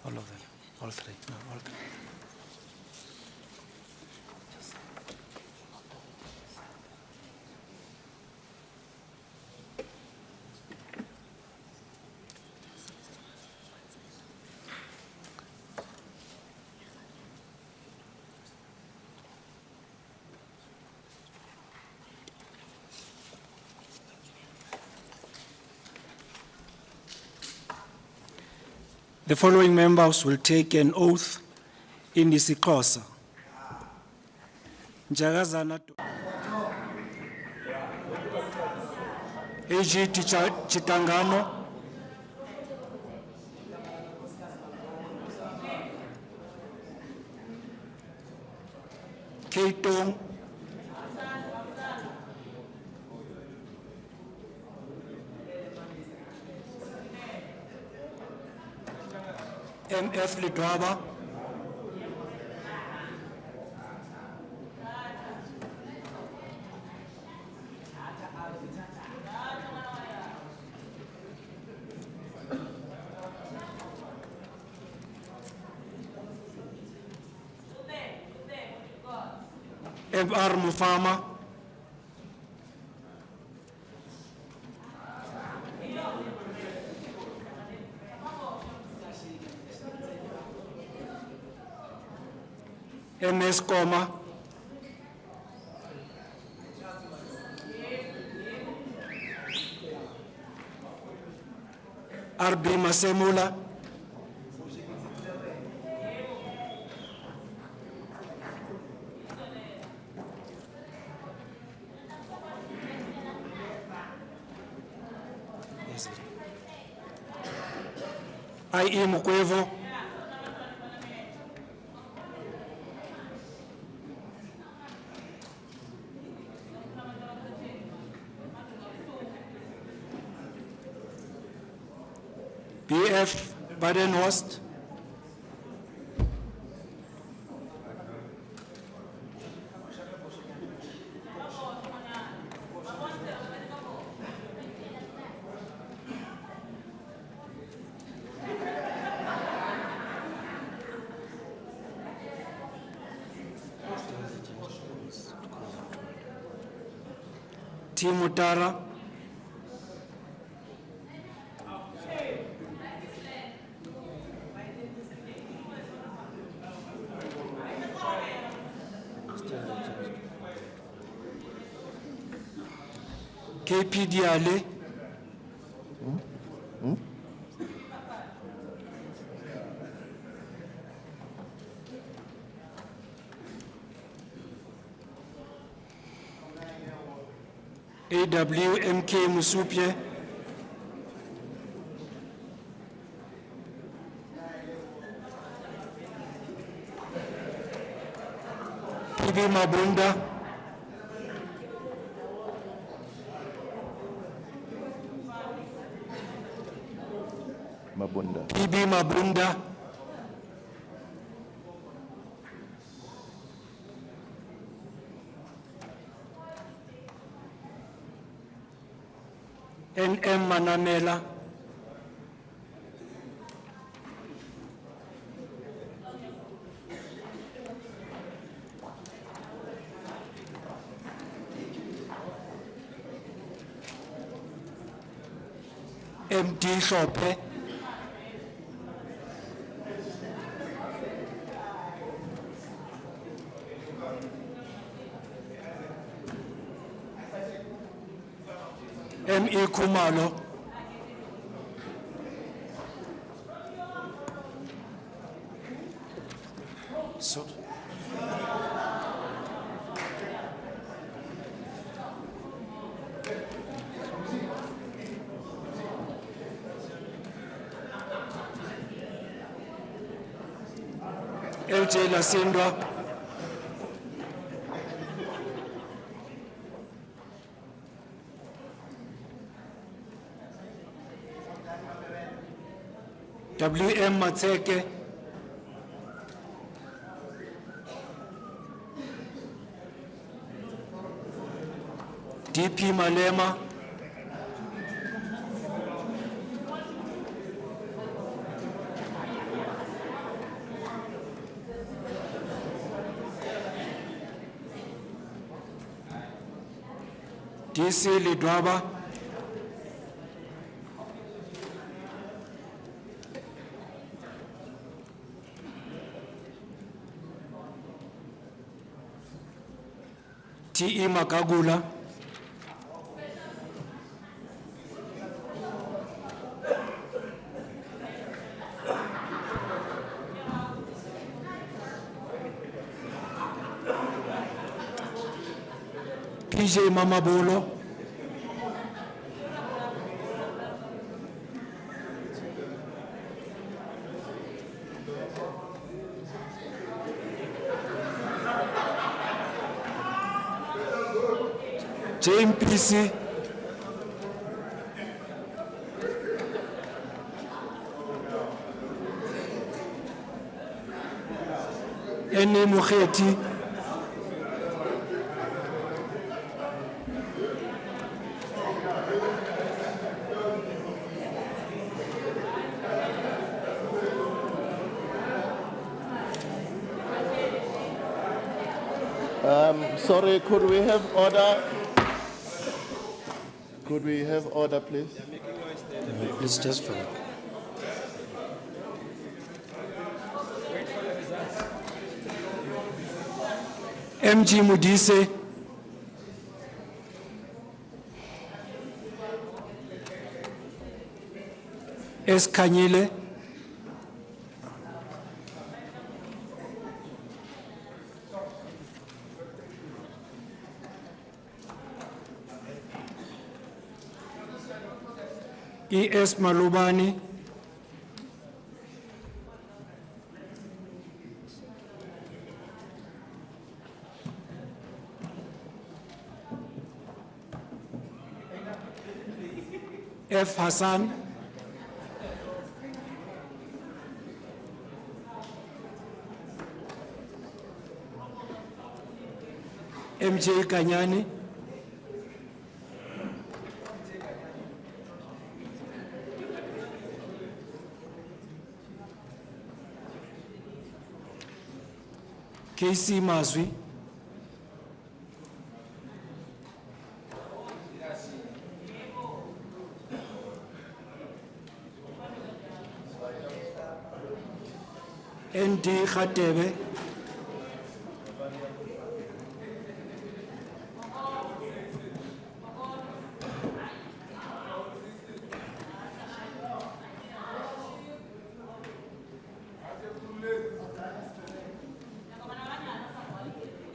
All of them. All three. No, all three. The following members will take an oath in isiXhosa. Njagazana AG Chitangano, Keitong, MF Lidwaba, MR Mufama, MS Koma, RB Masemula, IE Mukwevo, BF Badenhorst, Timotara, KP Diale, AWMK Musupye, PB Mabunda, PB Mabunda, NM Manamela, MD Shope, ME Kumalo, so LJ Lasindwa, WM Matseke, DP Malema, DC Lidwaba, TE Makagula, PJ Mamabolo, JMPC, Ene Mokgeti, Sorry, could we have order? Could we have order, please? Please just follow. MG Mudise, S. Kanyile, ES Malobane, F. Hassan, MJ Kanyane, KC Mazwi, ND Khatebe,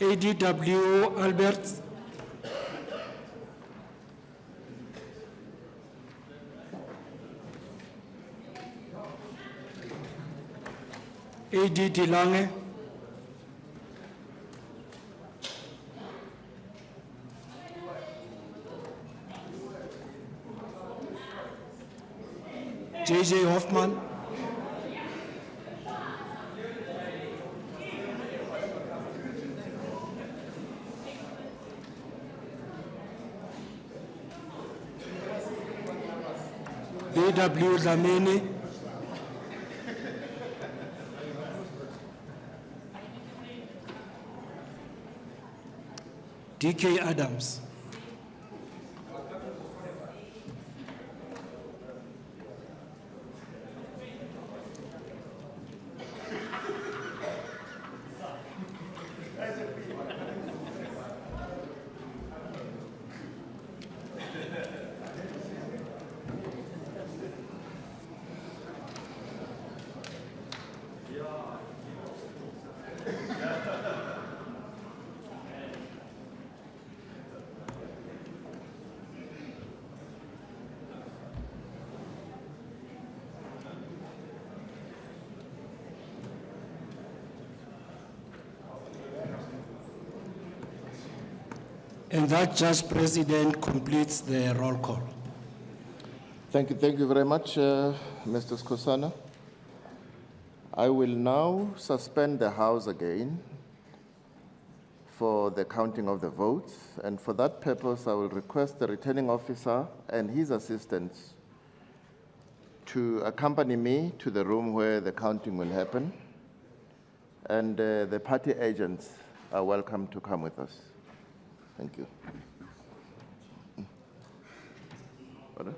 ADW Alberts, AD Dilange, JJ Hoffman, BW Dlamini, DK Adams. And that Judge President completes the roll call. Thank you very much, Mr. Skosana. I will now suspend the House again for the counting of the votes, and for that purpose, I will request the returning officer and his assistants to accompany me to the room where the counting will happen, and the party agents are welcome to come with us. Thank you. Pardon?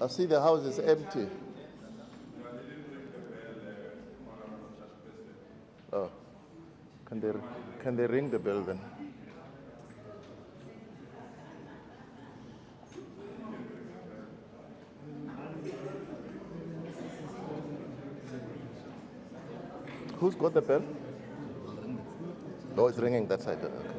I see the house is empty. Oh, can they ring the bell then? Who's got the bell? Oh, it's ringing that side. Okay.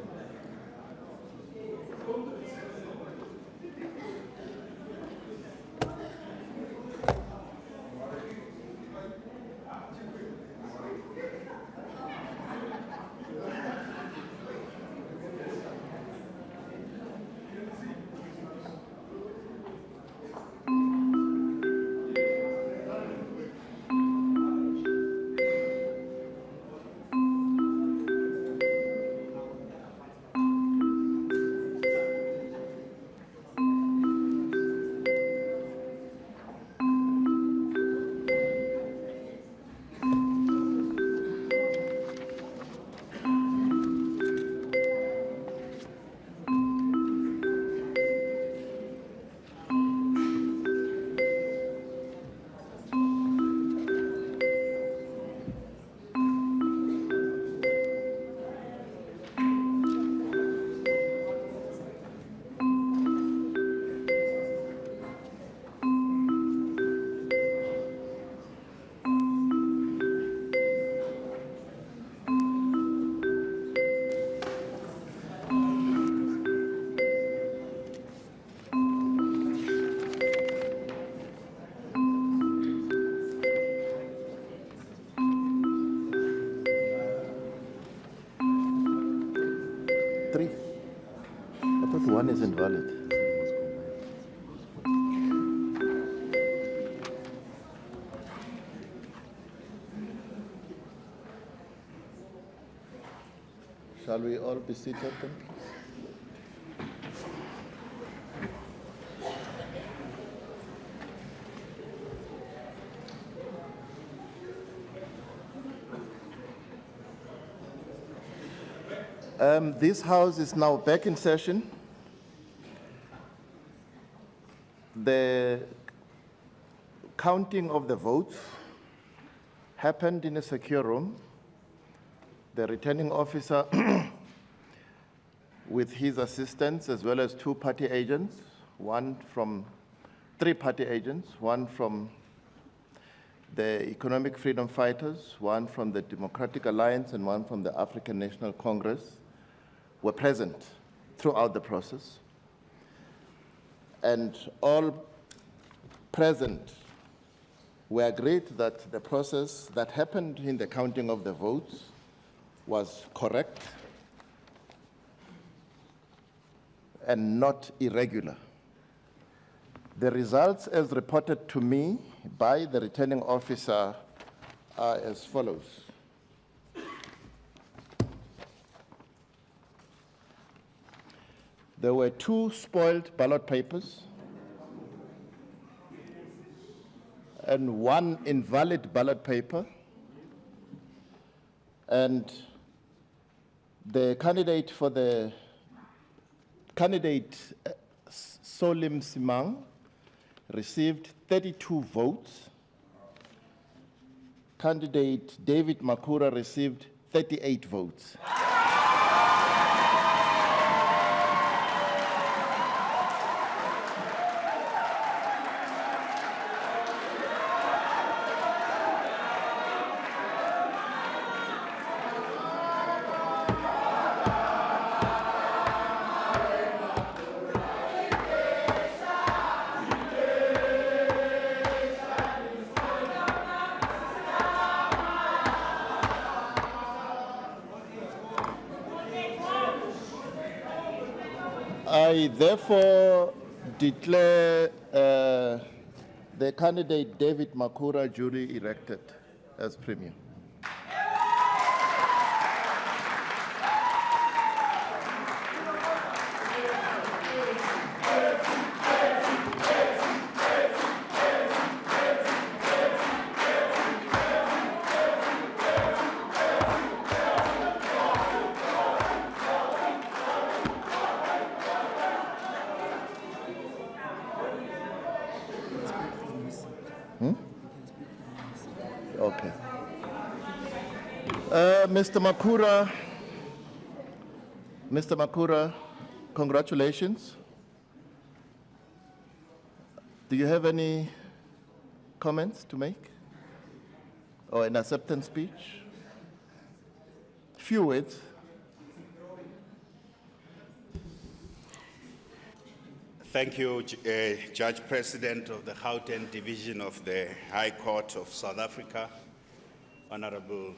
One is invalid. Shall we all be seated then, please? This House is now back in session. The counting of the votes happened in a secure room. The returning officer with his assistants, as well as three party agents, one from the Economic Freedom Fighters, one from the Democratic Alliance, and one from the African National Congress, were present throughout the process. And all present were agreed that the process that happened in the counting of the votes was correct and not irregular. The results as reported to me by the returning officer are as follows. There were 2 spoiled ballot papers and 1 invalid ballot paper, and the candidate Solly Msimang received 32 votes. Candidate David Makhura received 38 votes. I therefore declare the candidate David Makhura duly elected as Premier. Mr. Makhura, congratulations. Do you have any comments to make? Or an acceptance speech? Few words. Thank you, Judge President of the Gauteng Division of the High Court of South Africa, Honorable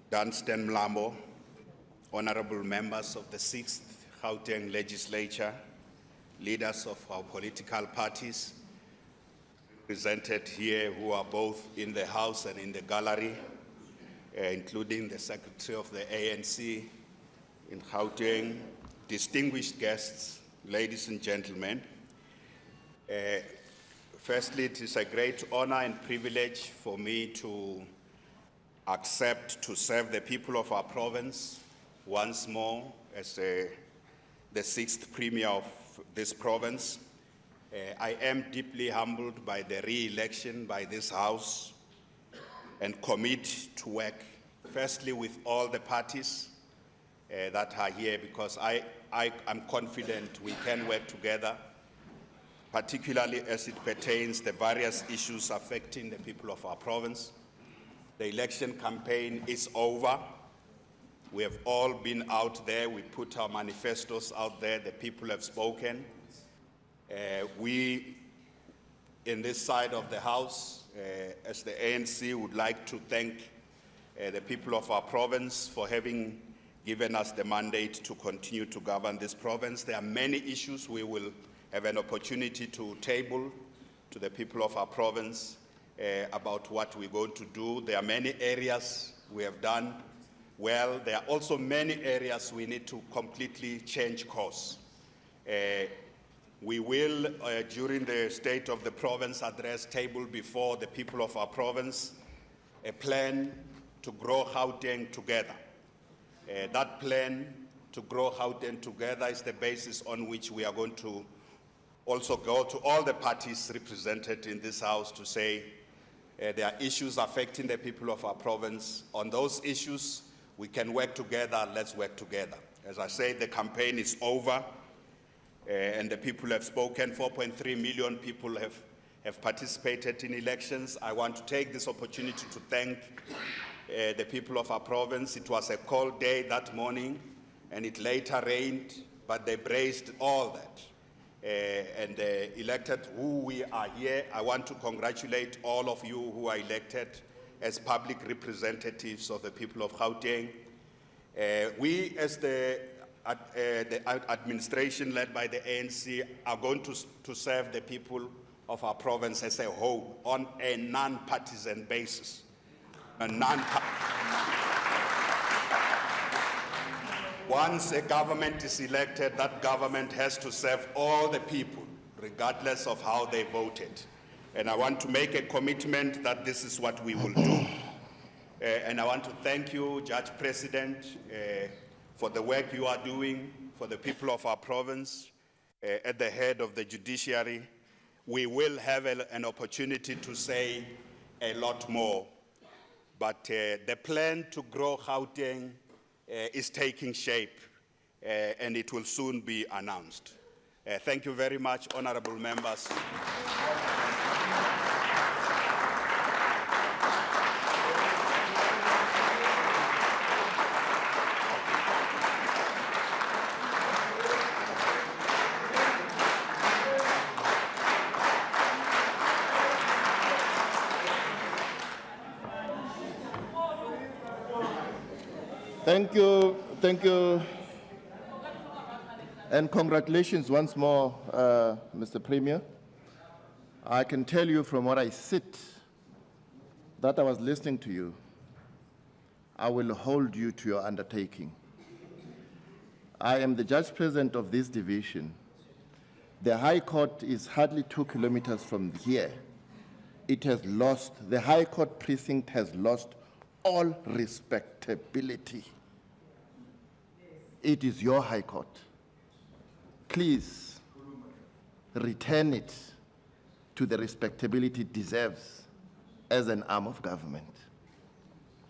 Dunstan Mlambo, honorable members of the 6th Gauteng Legislature, leaders of our political parties, represented here who are both in the House and in the gallery, including the Secretary of the ANC in Gauteng, distinguished guests, ladies and gentlemen. Firstly, it is a great honor and privilege for me to accept to serve the people of our province once more as the 6th Premier of this province. I am deeply humbled by the re-election by this House and commit to work firstly with all the parties that are here, because I am confident we can work together, particularly as it pertains to the various issues affecting the people of our province. The election campaign is over. We have all been out there. We put our manifestos out there. The people have spoken. We, in this side of the House, as the ANC, would like to thank the people of our province for having given us the mandate to continue to govern this province. There are many issues we will have an opportunity to table to the people of our province about what we're going to do. There are many areas we have done well. There are also many areas we need to completely change course. We will, during the State of the Province address, table before the people of our province a plan to grow Gauteng together. That plan to grow Gauteng together is the basis on which we are going to also go to all the parties represented in this House to say there are issues affecting the people of our province. On those issues, we can work together. Let's work together. As I say, the campaign is over and the people have spoken. 4.3 million people have participated in elections. I want to take this opportunity to thank the people of our province. It was a cold day that morning, and it later rained, but they braced all that and elected who we are here. I want to congratulate all of you who are elected as public representatives of the people of Gauteng. We, as the administration led by the ANC, are going to serve the people of our province as a whole on a non-partisan basis. Once a government is elected, that government has to serve all the people, regardless of how they voted. And I want to make a commitment that this is what we will do. And I want to thank you, Judge President, for the work you are doing for the people of our province at the head of the judiciary. We will have an opportunity to say a lot more. But the plan to grow Gauteng is taking shape, and it will soon be announced. Thank you very much, honorable members. Thank you, and congratulations once more, Mr. Premier. I can tell you from where I sit that I was listening to you. I will hold you to your undertaking. I am the Judge President of this division. The High Court is hardly 2 kilometers from here. It has lost, the High Court precinct has lost all respectability. It is your High Court. Please return it to the respectability it deserves as an arm of government.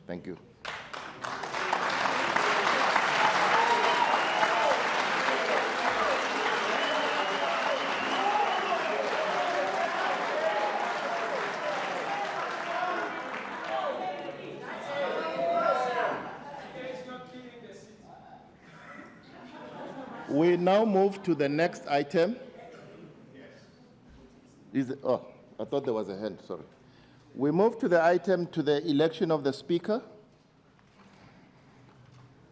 Thank you. We now move to the next item. Oh, I thought there was a hand, sorry. We move to the item to the election of the Speaker.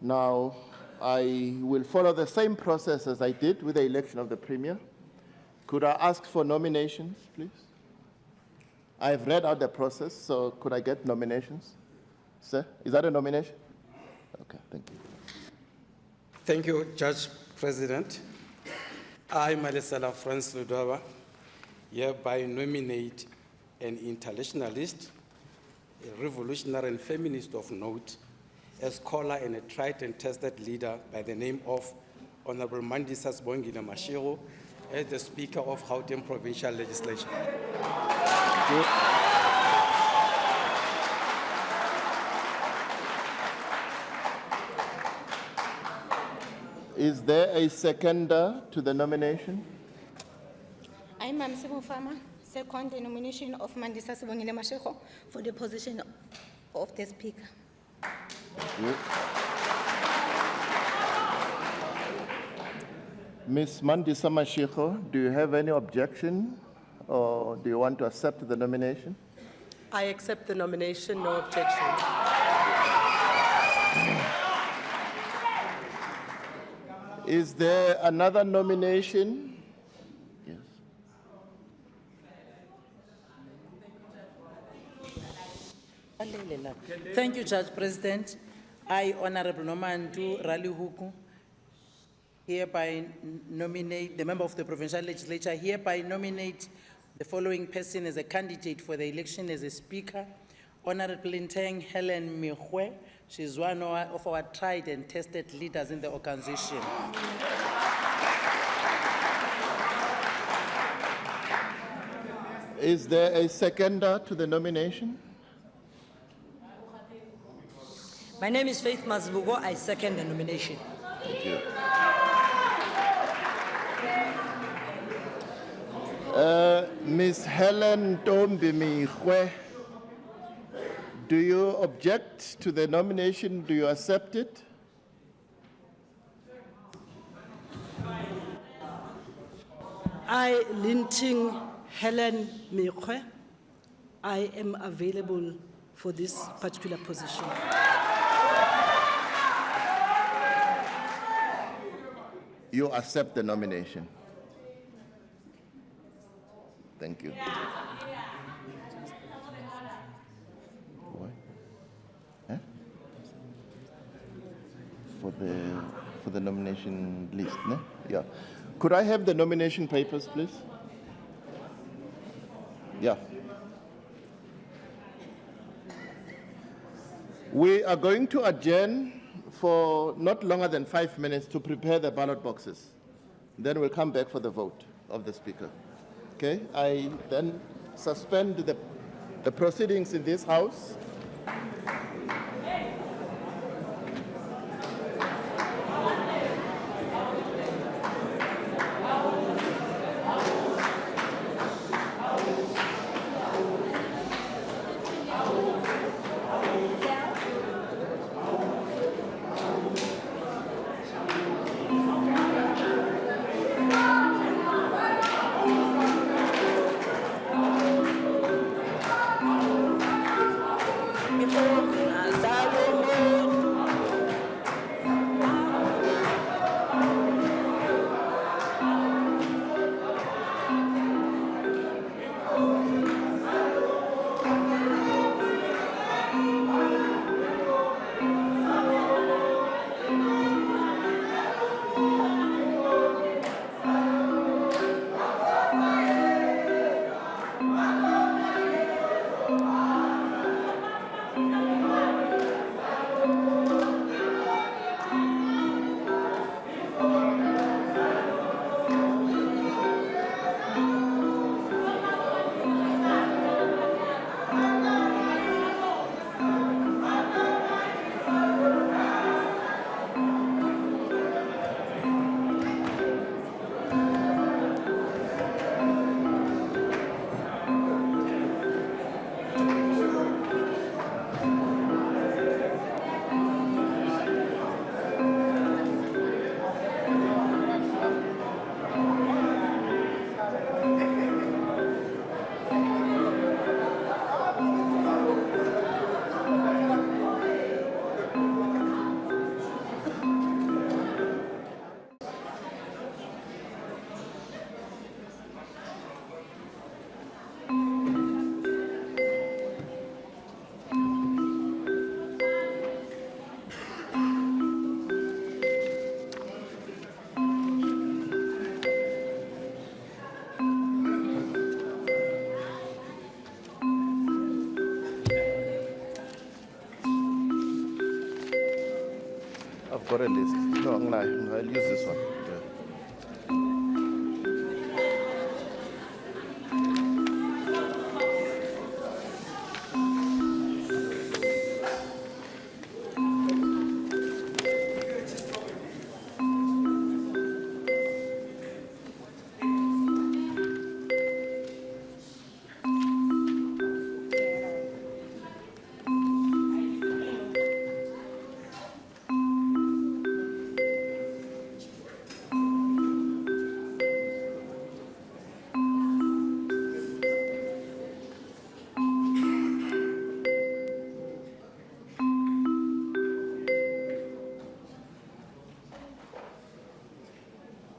Now, I will follow the same process as I did with the election of the Premier. Could I ask for nominations, please? I've read out the process, so could I get nominations? Sir, is that a nomination? Okay, thank you. Thank you, Judge President. I, Malesela Franz Ludwaba, hereby nominate an internationalist, a revolutionary and feminist of note, a scholar and a tried and tested leader by the name of Honorable Mandisa Mashego as the Speaker of Gauteng Provincial Legislature. Thank you. Is there a seconder to the nomination? I'm Mfama, second the nomination of Mandisa Mashego for the position of the Speaker. Ms. Mandisa Mashego, do you have any objection or do you want to accept the nomination? I accept the nomination, no objection. Is there another nomination? Yes. Thank you, Judge President. I, Honorable Nomantu Ralihuku, hereby nominate the member of the Provincial Legislature, hereby nominate the following person as a candidate for the election as a Speaker. Honorable Lentheng Helen Mekgwe. She's one of our tried and tested leaders in the organization. Is there a seconder to the nomination? My name is Faith Mazbugo. I second the nomination. Thank you. Ms. Helen Mekgwe, do you object to the nomination? Do you accept it? I, Lentheng Helen Mekgwe, I am available for this particular position. You accept the nomination. Thank you. What? Huh? For the nomination list, no? Yeah. Could I have the nomination papers, please? Yeah. We are going to adjourn for not longer than 5 minutes to prepare the ballot boxes. Then we'll come back for the vote of the Speaker. Okay? I then suspend the proceedings in this House. Before I've got a list. No, I'll use this one. Yeah.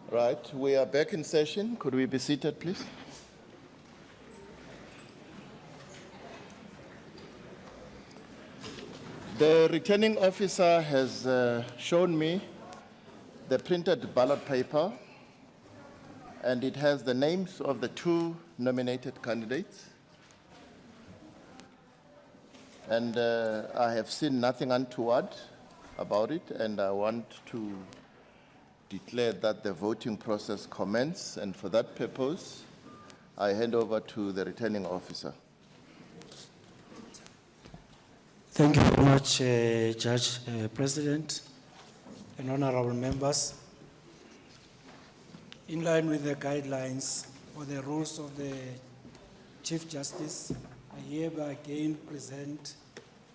Right, we are back in session. Could we be seated, please? The returning officer has shown me the printed ballot paper, and it has the names of the two nominated candidates. And I have seen nothing untoward about it, and I want to declare that the voting process commence, and for that purpose, I hand over to the returning officer. Thank you very much, Judge President and honorable members. In line with the guidelines or the rules of the Chief Justice, I hereby again present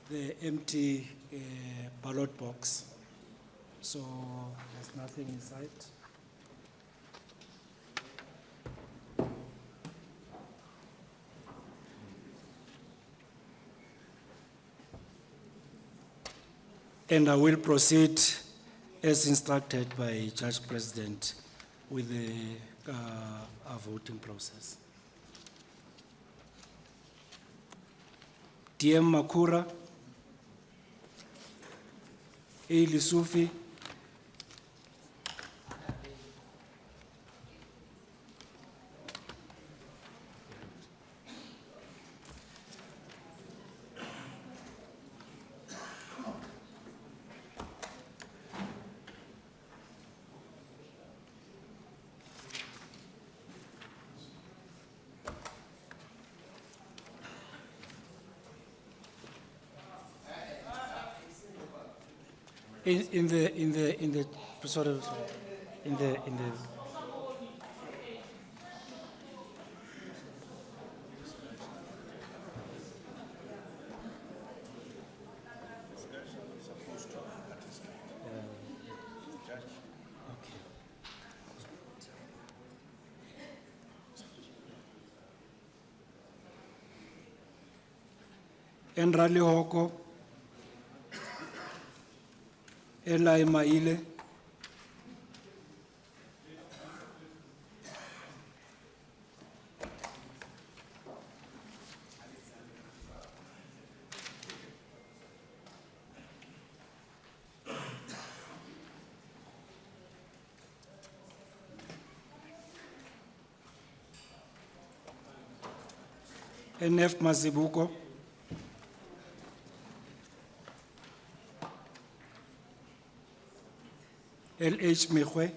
the empty ballot box. So there's nothing inside. And I will proceed as instructed by Judge President with the voting process. David Makhura, Sufi, in the sort of in the Enrali Hoko, Elai Maile, NF Mazibuko, LH Mekgwe,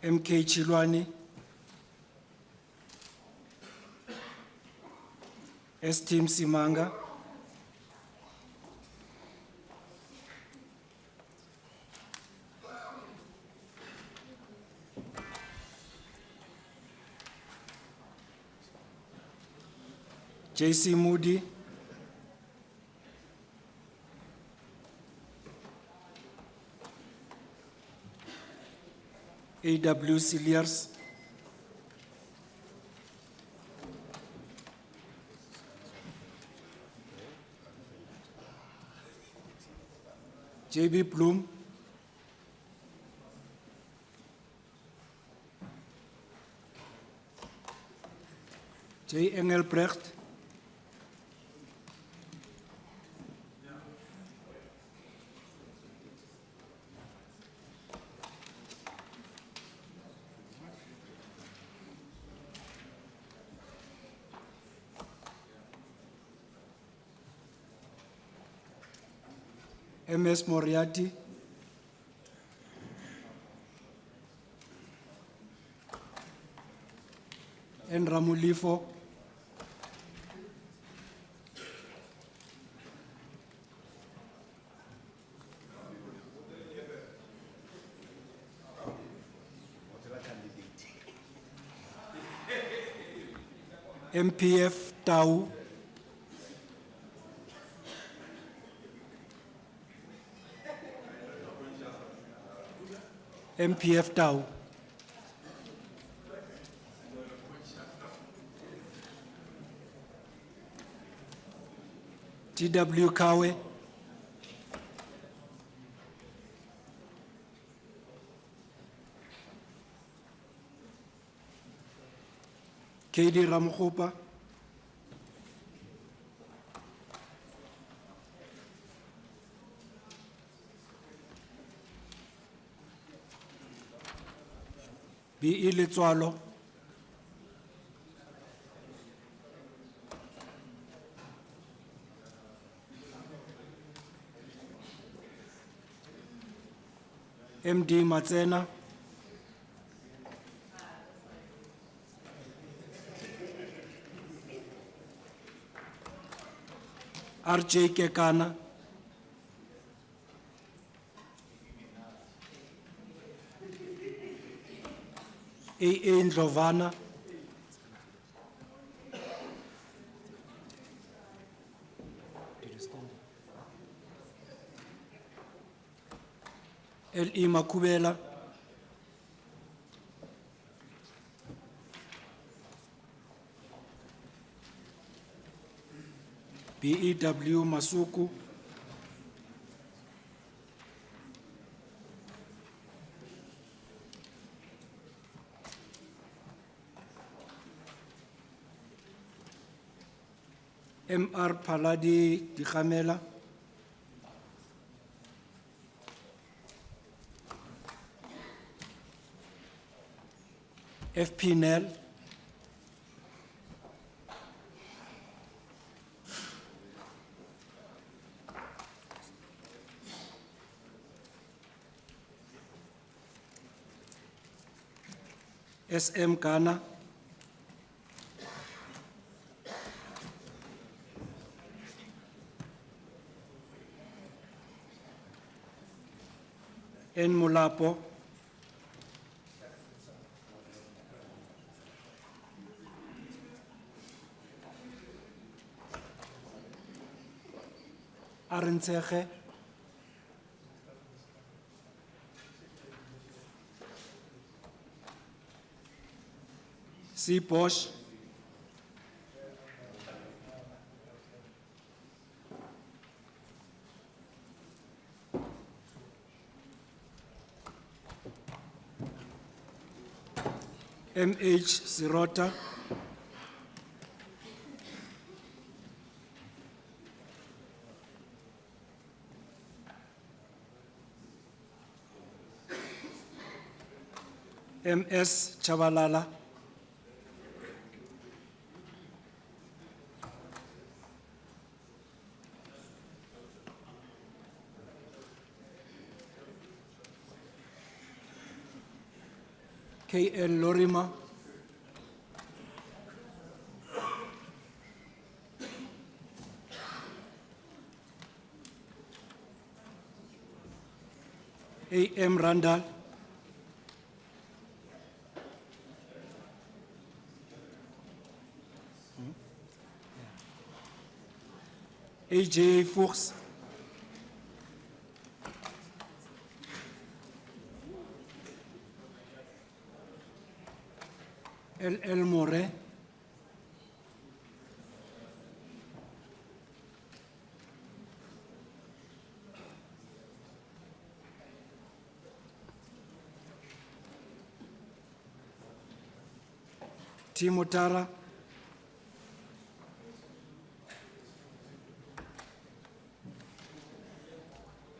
MK Chilwani, ST Msimanga, JC Moody, AW Siliers, JB Bloom, J. Engelbrecht, MS Moriarty, N. Ramulifo, MPF Tau, MPF Tau, TW Kawe, KD Ramokgopa, BE Letswalo, MD Matsena, RJ Kekana, AA Ndlovana, LE Makubela, BEW Masuku, MR Paladi Dikhamela, FP Nel, SM Ghana, N Mulapo, Arentseche, C. Bosch, MH Sirota, MS Chabalala, KL Lorima, AM Randall, AJ Fuchs, LL More, Timotara,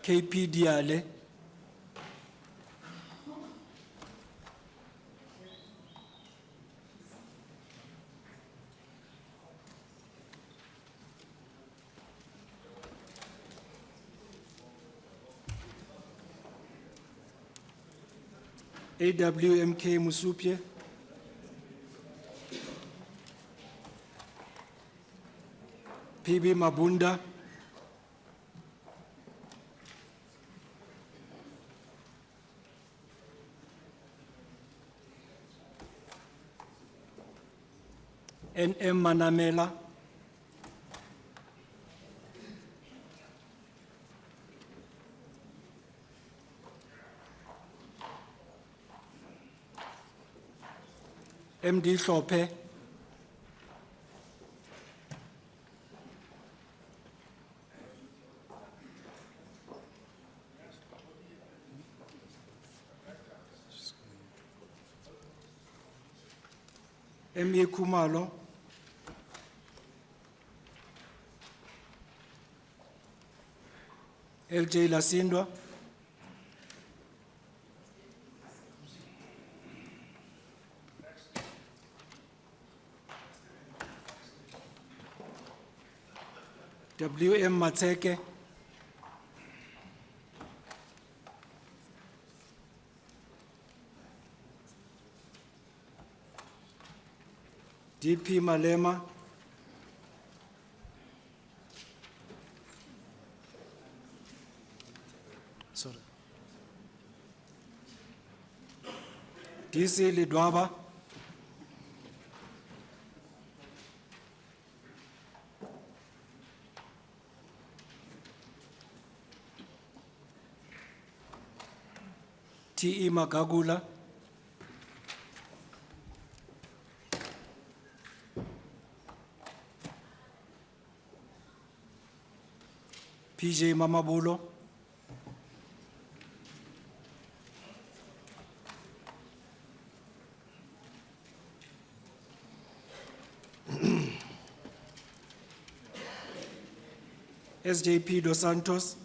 KP Diale, AWMK Musupye, PB Mabunda, NM Manamela, MD Hlophe, ME Kumalo, LJ Lasindwa, WM Mateke, DP Malema, sorry, DC Lidwaba, TE Magagula, PJ Mamabulo, SJP Dos Santos,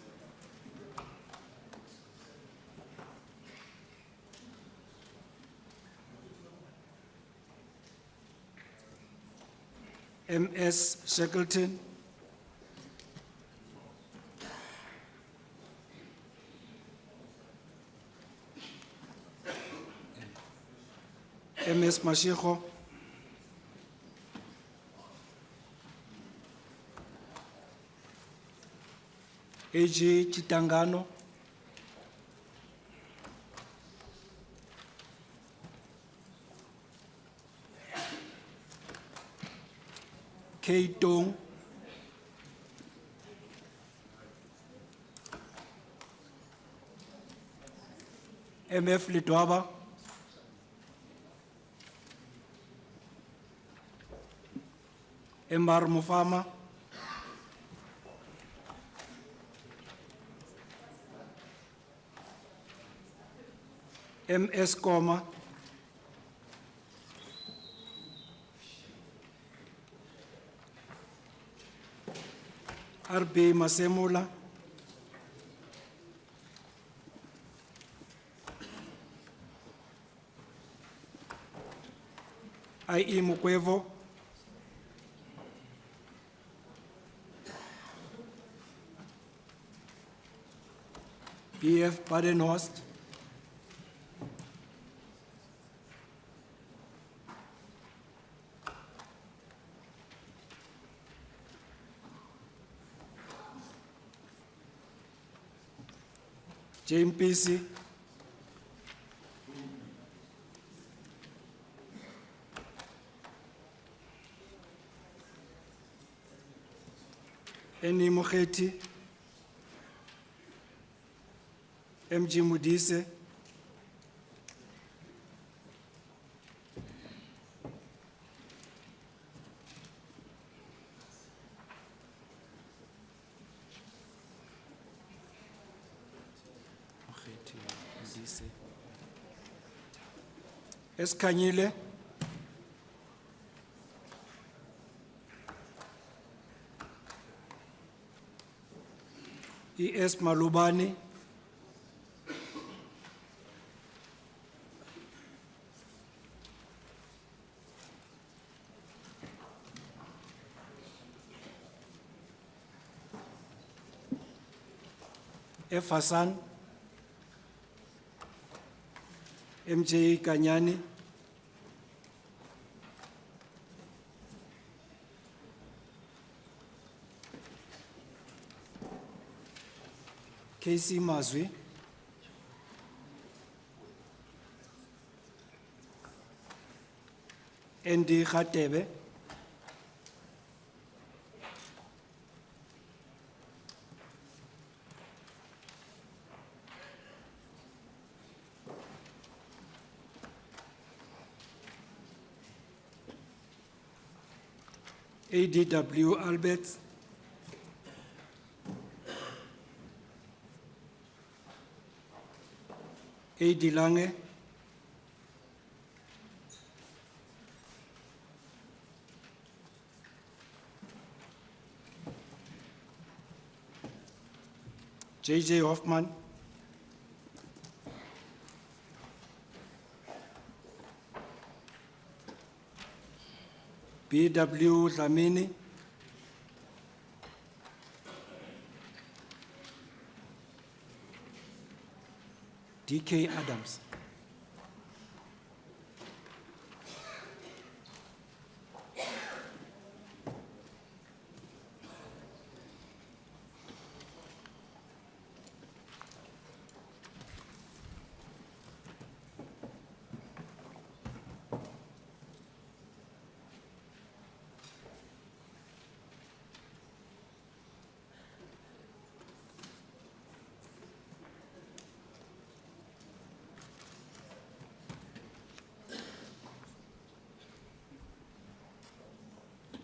MS Shackleton, MS Mashego, AJ Chitangano, K Tong, MF Lidwaba, MR Mufama, MS Koma, RB Masemula, IE Mukwevo, BF Badenhorst, JMPC, Eni Mokheti, MG Mudise, Eskanyile, E.S. Malobane, F. Hassan, MJ Kanyane, KC Mazwi, Andy Khatebe, ADW Albert, AD Lange, JJ Hoffman, BW Dlamini, DK Adams.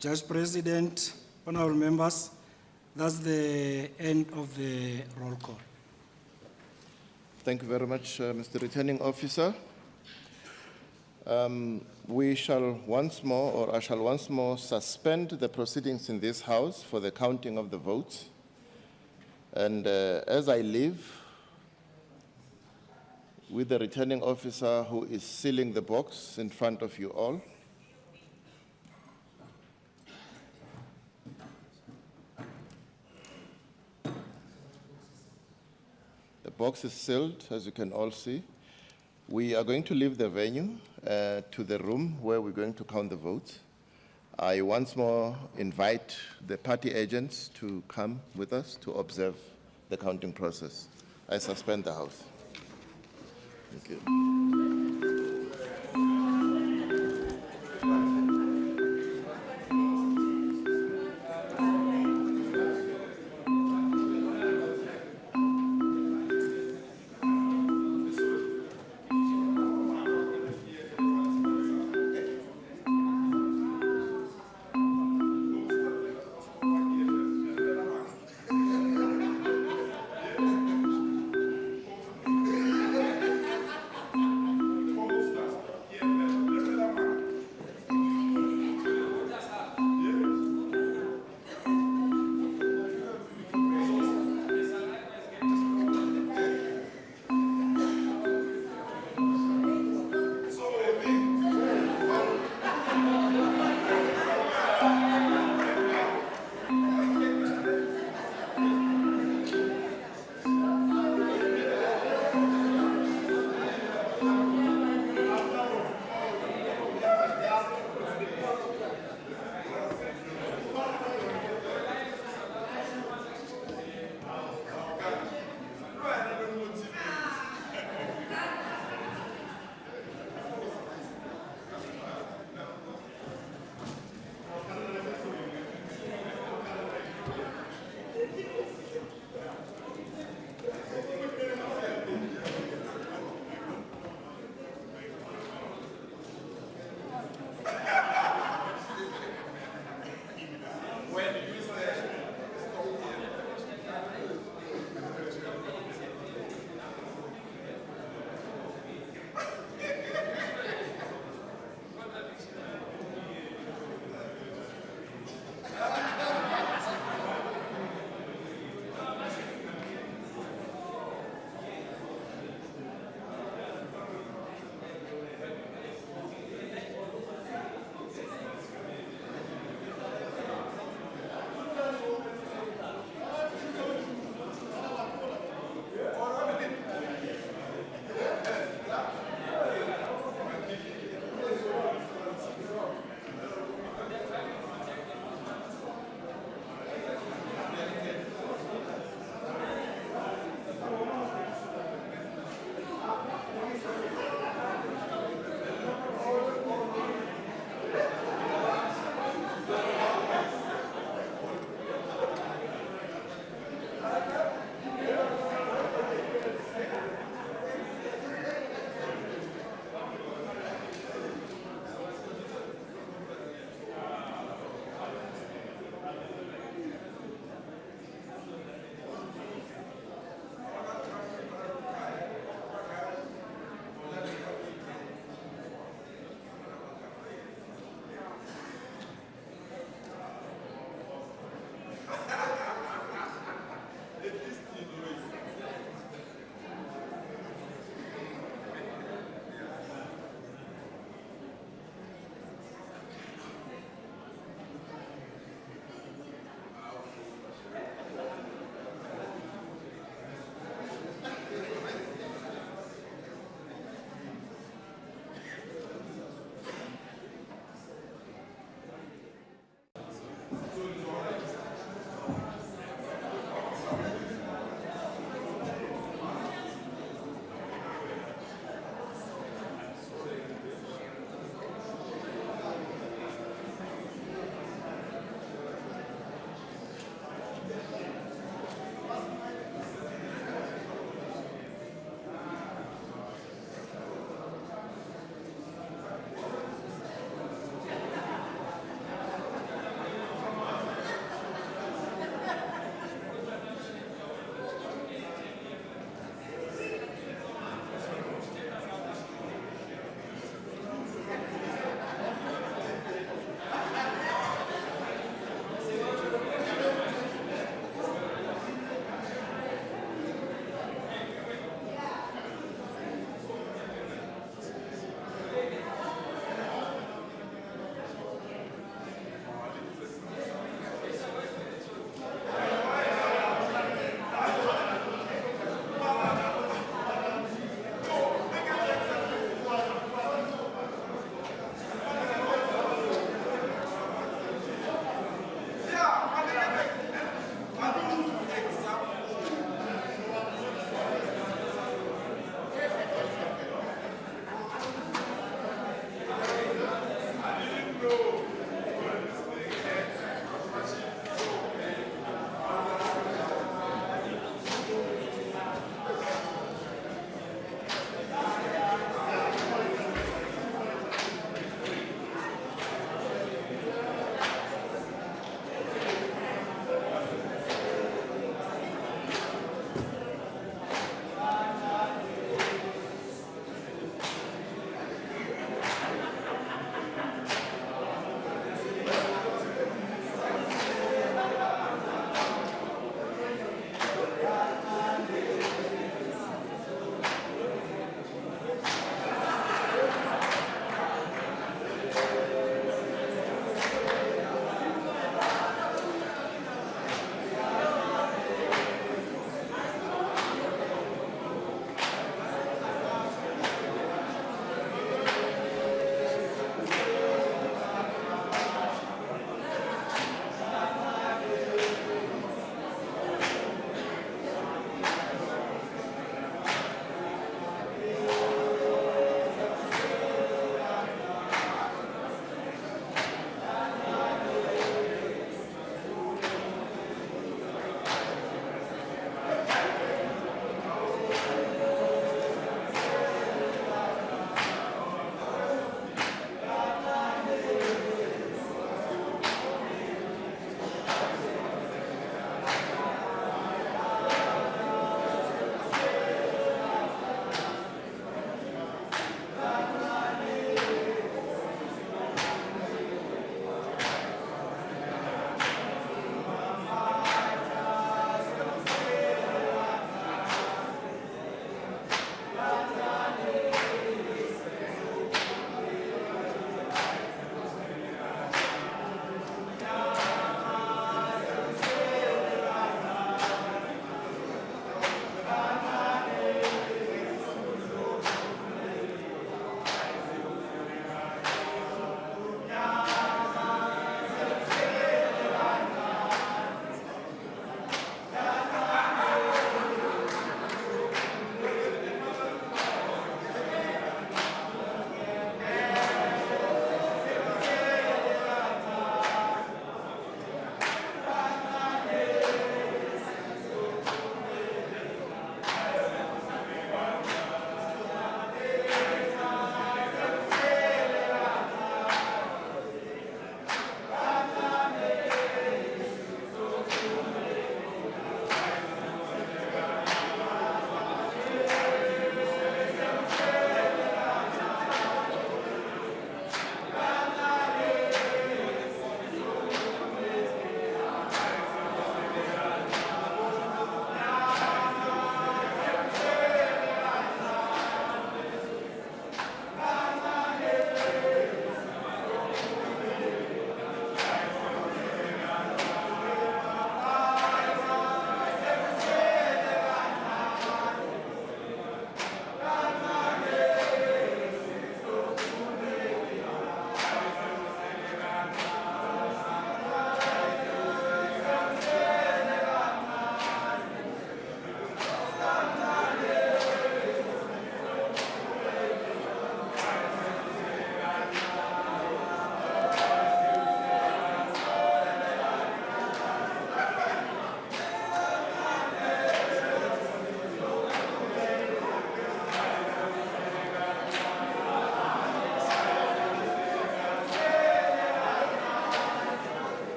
Judge President, honorable members, that's the end of the roll call. Thank you very much, Mr. Returning Officer. We shall once more, or I shall once more, suspend the proceedings in this House for the counting of the votes. And as I leave, with the Returning Officer who is sealing the box in front of you all, the box is sealed, as you can all see. We are going to leave the venue to the room where we're going to count the votes. I once more invite the party agents to come with us to observe the counting process. I suspend the House. Thank you.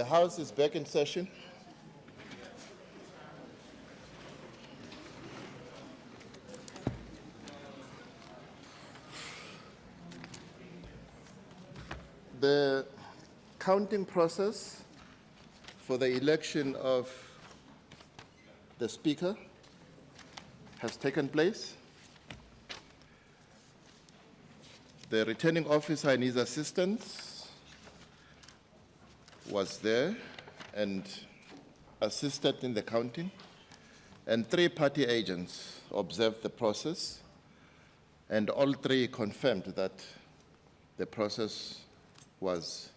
The House is back in session. The counting process for the election of the Speaker has taken place. The returning officer and his assistants was there and assisted in the counting, and 3 party agents observed the process, and all 3 confirmed that the process was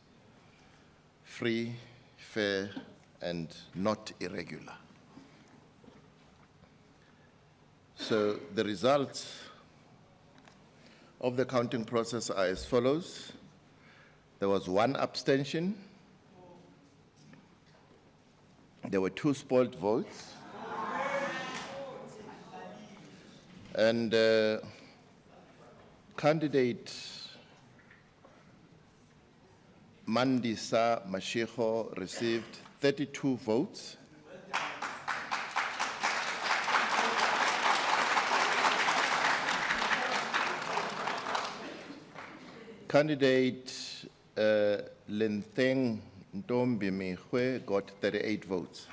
free, fair, and not irregular. So the results of the counting process are as follows. There was 1 abstention. There were 2 spoiled votes. And candidate Mandisa Mashego received 32 votes. Candidate Lentheng Helen Mekgwe got 38 votes.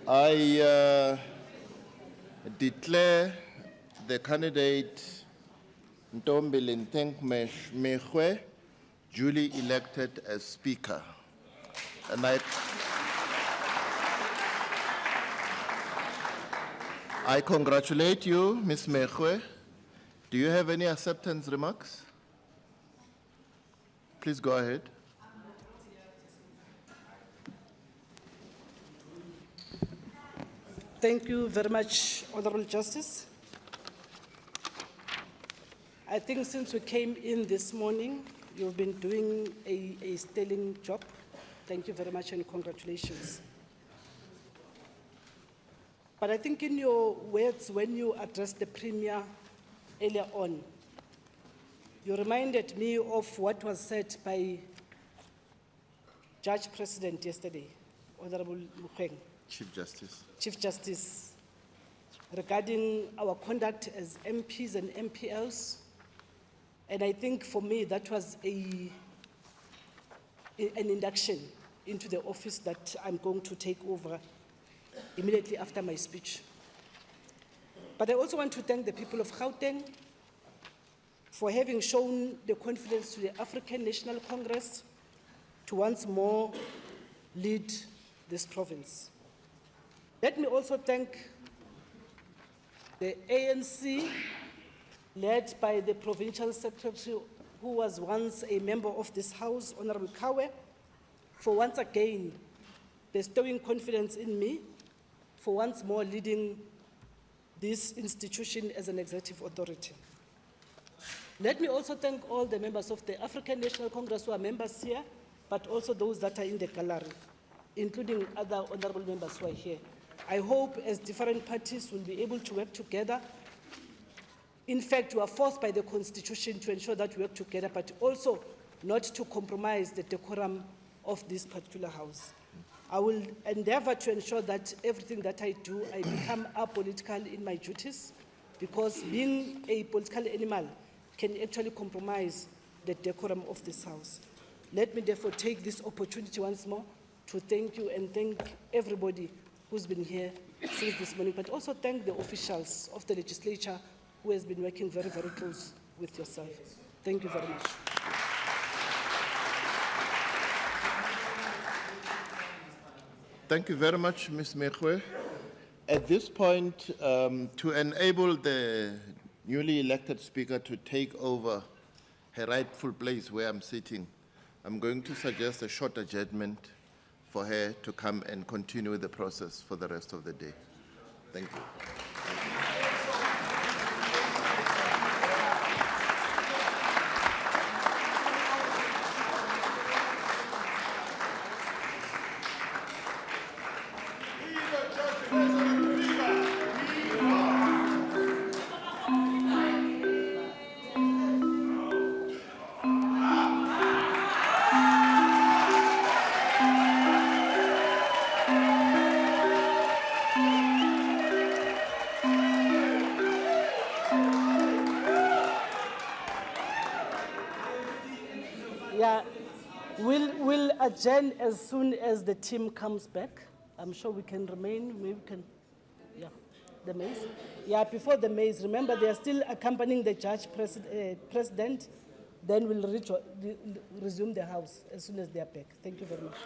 I declare the candidate Lentheng Helen Mekgwe duly elected as Speaker. And I congratulate you, Ms. Mekgwe. Do you have any acceptance remarks? Please go ahead. Thank you very much, Honorable Justice. I think since we came in this morning, you've been doing a sterling job. Thank you very much and congratulations. But I think in your words, when you addressed the Premier earlier on, you reminded me of what was said by Judge President yesterday, Honorable Mokgweng. Chief Justice, regarding our conduct as MPs and MPLs. And I think for me, that was an induction into the office that I'm going to take over immediately after my speech. But I also want to thank the people of Gauteng for having shown the confidence to the African National Congress to once more lead this province. Let me also thank the ANC, led by the Provincial Secretary, who was once a member of this House, Honorable Kawe, for once again bestowing confidence in me, for once more leading this institution as an executive authority. Let me also thank all the members of the African National Congress who are members here, but also those that are in the gallery, including other honorable members who are here. I hope as different parties will be able to work together. In fact, we are forced by the Constitution to ensure that we work together, but also not to compromise the decorum of this particular House. I will endeavor to ensure that everything that I do, I become apolitical in my duties, because being a political animal can actually compromise the decorum of this House. Let me therefore take this opportunity once more to thank you and thank everybody who's been here since this morning, but also thank the officials of the legislature who has been working very, very close with yourself. Thank you very much. Thank you very much, Ms. Mekgwe. At this point, to enable the newly elected Speaker to take over her rightful place where I'm sitting, I'm going to suggest a short adjournment for her to come and continue the process for the rest of the day. Thank you. Yeah, we'll adjourn as soon as the team comes back. I'm sure we can remain, maybe we can, yeah, the maize. Yeah, before the maize, remember they are still accompanying the judge president, then we'll resume the house as soon as they are back. Thank you very much.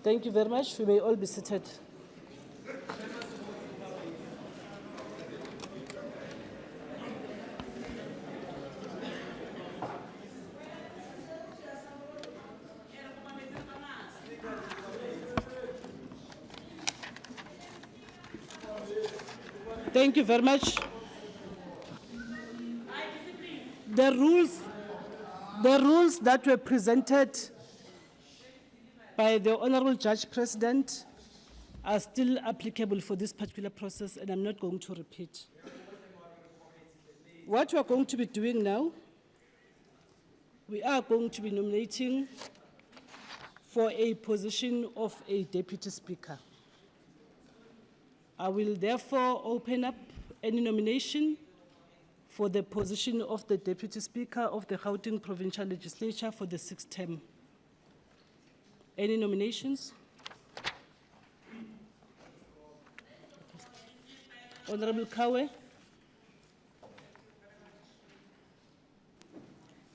Thank you very much. We may all be seated. Thank you very much. The rules that were presented by the Honorable Judge President are still applicable for this particular process, and I'm not going to repeat. What we are going to be doing now, we are going to be nominating for a position of a Deputy Speaker. I will therefore open up any nomination for the position of the Deputy Speaker of the Gauteng Provincial Legislature for the 6th term. Any nominations? Honorable Kawe.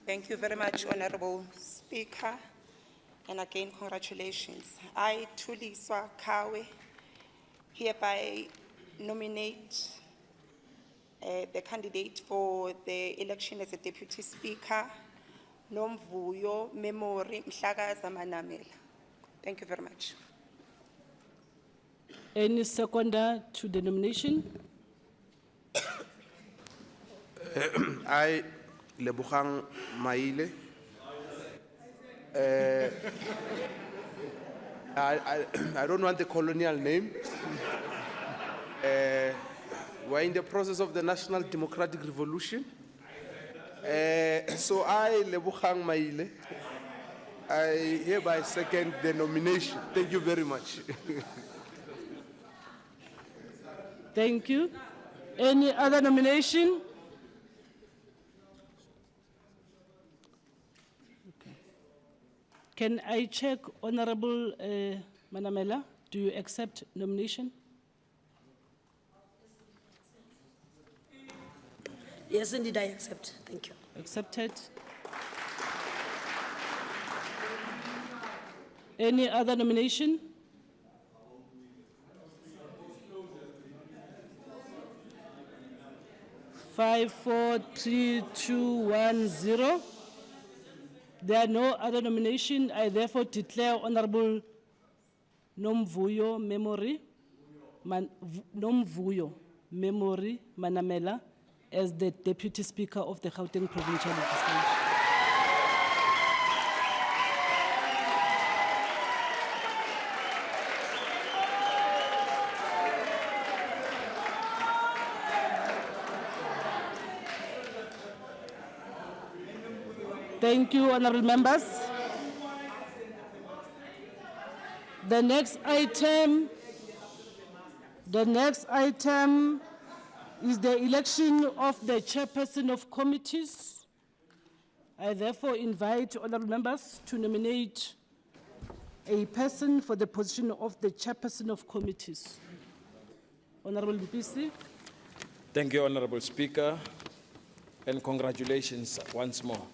Thank you very much, Honorable Speaker, and again, congratulations. I, Tuliswa Kawe, hereby nominate the candidate for the election as a Deputy Speaker, Nomvuyo Manamela. Thank you very much. Any seconder to the nomination? I, Lebogang Maile. I don't want the colonial name. We're in the process of the National Democratic Revolution. So I, Lebogang Maile, I hereby second the nomination. Thank you very much. Thank you. Any other nomination? Okay. Can I check, Honorable Manamela, do you accept nomination? Yes, indeed, I accept. Thank you. Accepted. Any other nomination? Five, 4, 3, 2, 1, 0. There are no other nomination. I therefore declare Honorable Nomvuyo Manamela as the Deputy Speaker of the Gauteng Provincial Legislature. Thank you, honorable members. The next item is the election of the Chairperson of Committees. I therefore invite honorable members to nominate a person for the position of the Chairperson of Committees. Honorable Mpisi. Thank you, Honorable Speaker, and congratulations once more.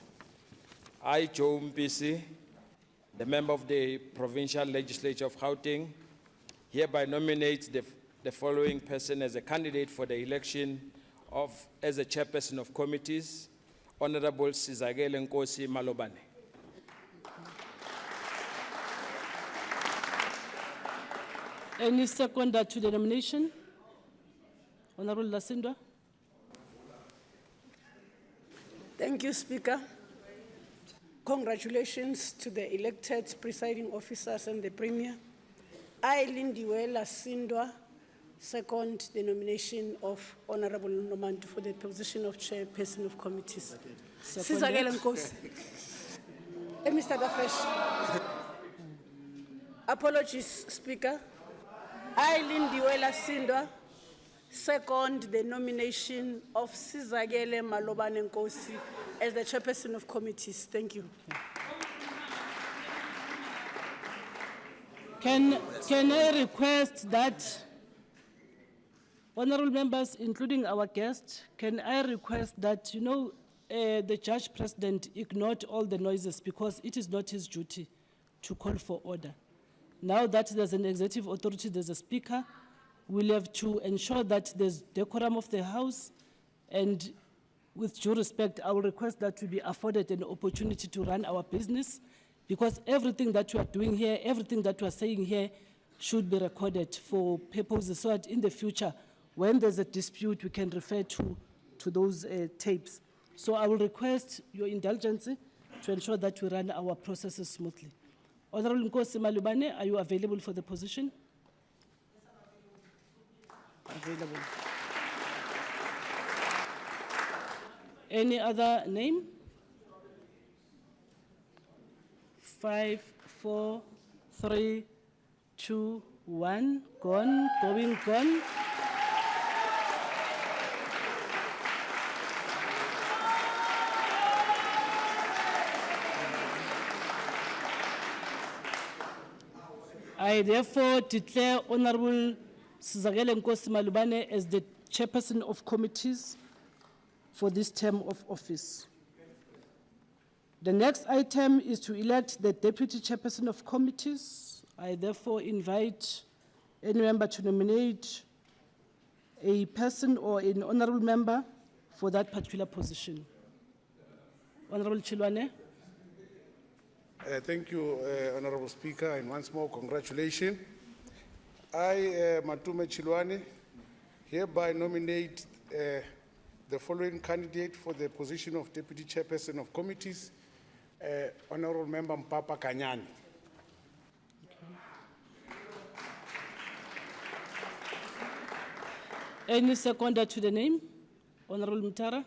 I, Joe Mpisi, the member of the Provincial Legislature of Gauteng, hereby nominate the following person as a candidate for the election as a Chairperson of Committees, Honorable Sizakele Nkosi Malobane. Any seconder to the nomination? Honorable Lasindwa. Thank you, Speaker. Congratulations to the elected presiding officers and the Premier. I, Lindiwe Lasindwa, second the nomination of Honorable Nomantu for the position of Chairperson of Committees. Sizakele Nkosi. Mr. Dafesh. Apologies, Speaker. I, Lindiwe Lasindwa, second the nomination of Sizakele Nkosi as the Chairperson of Committees. Thank you. Can I request that, honorable members, including our guest, can I request that, the Judge President ignored all the noises because it is not his duty to call for order. Now that there's an executive authority, there's a speaker, we'll have to ensure that there's decorum of the House, and with due respect, I will request that we be afforded an opportunity to run our business, because everything that we are doing here, everything that we are saying here should be recorded for purposes so that in the future, when there's a dispute, we can refer to those tapes. So I will request your indulgence to ensure that we run our processes smoothly. Honorable Nkosi Malobane, are you available for the position? Available. Any other name? 5, 4, 3, 2, 1, gone, going, gone. I therefore declare Honorable Sizakele Nkosi Malobane as the Chairperson of Committees for this term of office. The next item is to elect the Deputy Chairperson of Committees. I therefore invite any member to nominate a person or an honorable member for that particular position. Honorable Chilwane. Thank you, Honorable Speaker, and once more, congratulations. I, Matume Chilwane, hereby nominate the following candidate for the position of Deputy Chairperson of Committees, Honorable Member Mpapa Kanyane. Any seconder to the name? Honorable Mutara.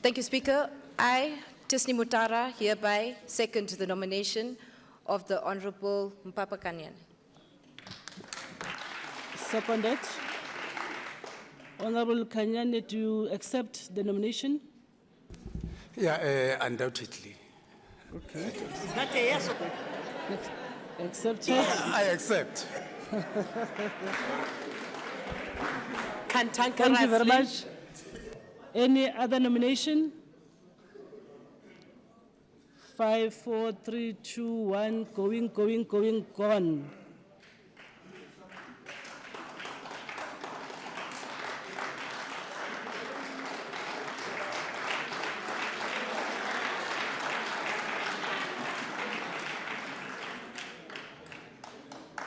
Thank you, Speaker. I, Tisni Mutara, hereby second the nomination of the Honorable Mpapa Kanyane. Seconded. Honorable Kanyane, do you accept the nomination? Yeah, undoubtedly. Okay. Is that a yes or Accepted. I accept. Thank you very much. Any other nomination? 5, 4, 3, 2, 1, going, gone.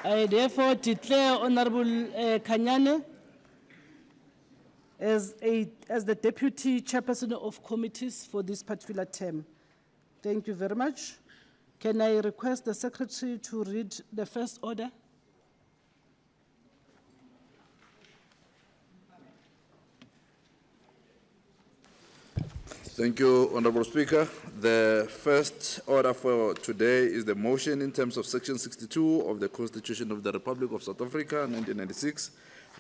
I therefore declare Honorable Kanyane as the Deputy Chairperson of Committees for this particular term. Thank you very much. Can I request the Secretary to read the first order? Thank you, Honorable Speaker. The first order for today is the motion in terms of Section 62 of the Constitution of the Republic of South Africa, 1996,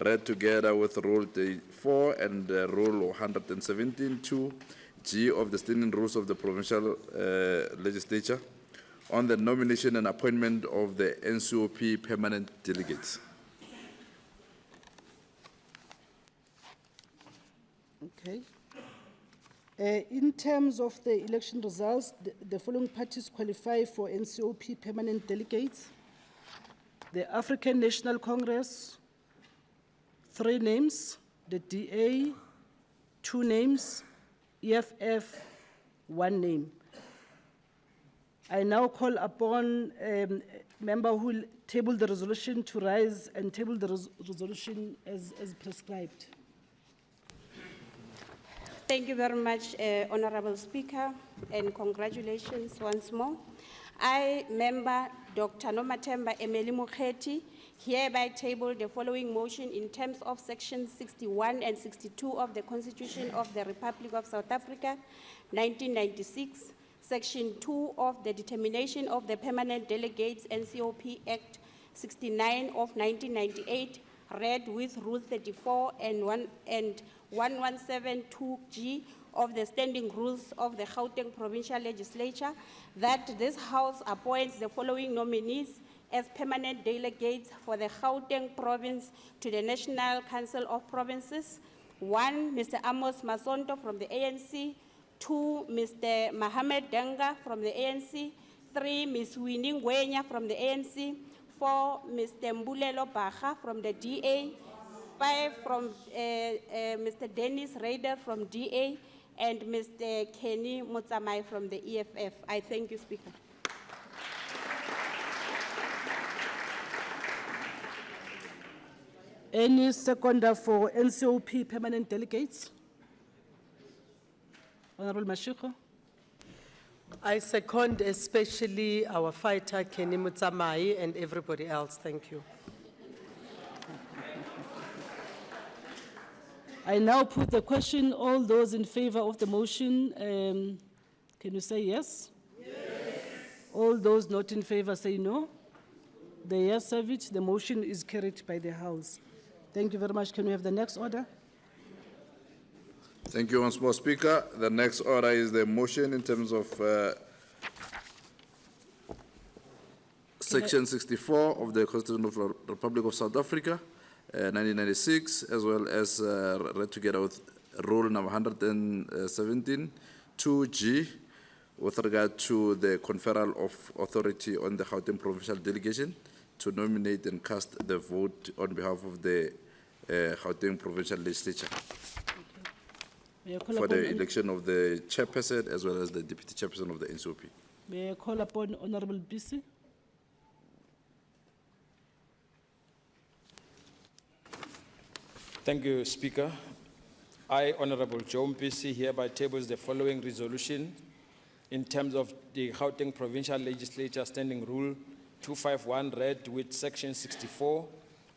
read together with Rule 4 and Rule 117(2)G of the Standing Rules of the Provincial Legislature on the nomination and appointment of the NCOP permanent delegates. Okay. In terms of the election results, the following parties qualify for NCOP permanent delegates: the African National Congress, 3 names; the DA, 2 names; EFF, 1 name. I now call upon a member who will table the resolution to rise and table the resolution as prescribed. Thank you very much, Honorable Speaker, and congratulations once more. I, Member Dr. Nomathemba Emeli Mokheti, hereby table the following motion in terms of Section 61 and 62 of the Constitution of the Republic of South Africa, 1996, Section 2 of the Determination of the Permanent Delegates NCOP Act 69 of 1998, read with Rule 34 and 1172G of the Standing Rules of the Gauteng Provincial Legislature, that this House appoints the following nominees as permanent delegates for the Gauteng Province to the National Council of Provinces. 1, Mr. Amos Masonto from the ANC. 2, Mr. Mohamed Denga from the ANC. 3, Ms. Winnie Ngwenya from the ANC, 4, Mr. Mbulelo Baha from the DA, 5 from Mr. Dennis Raider from DA, and Mr. Kenny Motsamai from the EFF. I thank you, Speaker. Any seconder for NCOP permanent delegates? Honorable Mashego. I second especially our fighter, Kenny Motsamai, and everybody else. Thank you. I now put the question. All those in favor of the motion, can you say yes? Yes. All those not in favor say no. The yes have it. The motion is carried by the House. Thank you very much. Can we have the next order? Thank you once more, Speaker. The next order is the motion in terms of Section 64 of the Constitution of the Republic of South Africa, 1996, as well as read together with Rule number 117, 2G, with regard to the conferral of authority on the Gauteng Provincial Delegation to nominate and cast the vote on behalf of the Gauteng Provincial Legislature for the election of the chairperson as well as the deputy chairperson of the NCOP. May I call upon Honorable Bisi? Thank you, Speaker. I, Honorable Joe Mpisi, hereby tables the following resolution in terms of the Gauteng Provincial Legislature Standing Rule 251, read with Section 64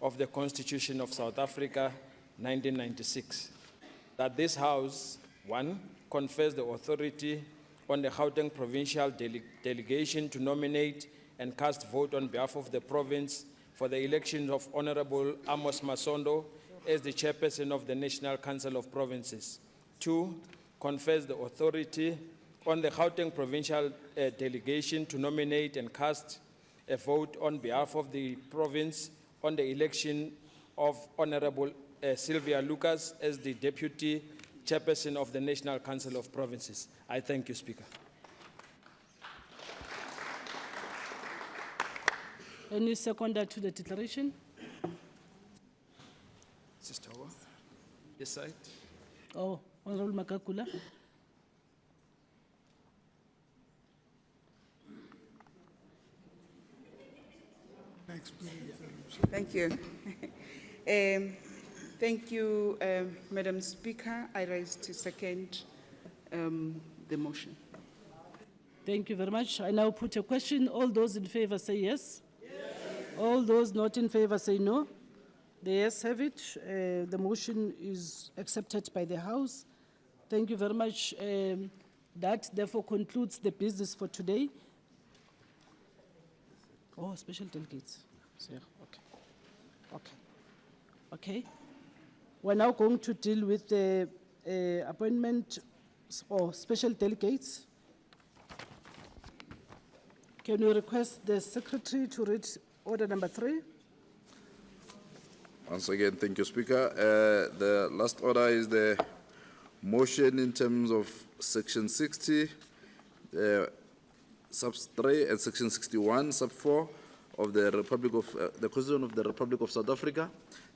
of the Constitution of South Africa, 1996. That this House, 1, confers the authority on the Gauteng Provincial Delegation to nominate and cast vote on behalf of the province for the election of Honorable Amos Masondo as the chairperson of the National Council of Provinces. 2, confers the authority on the Gauteng Provincial Delegation to nominate and cast a vote on behalf of the province on the election of Honorable Sylvia Lucas as the Deputy Chairperson of the National Council of Provinces. I thank you, Speaker. Any seconder to the declaration? Sister, this side. Oh, Honorable Makakula. Thank you. Thank you, Madam Speaker. I rise to second the motion. Thank you very much. I now put a question. All those in favor say yes. Yes. All those not in favor say no. The yes have it. The motion is accepted by the House. Thank you very much. That therefore concludes the business for today. Oh, special delegates. So, okay. We're now going to deal with the appointment or special delegates. Can you request the Secretary to read order number 3? Once again, thank you, Speaker. The last order is the motion in terms of Section 60, sub 3 and Section 61, sub 4 of the the Constitution of the Republic of South Africa,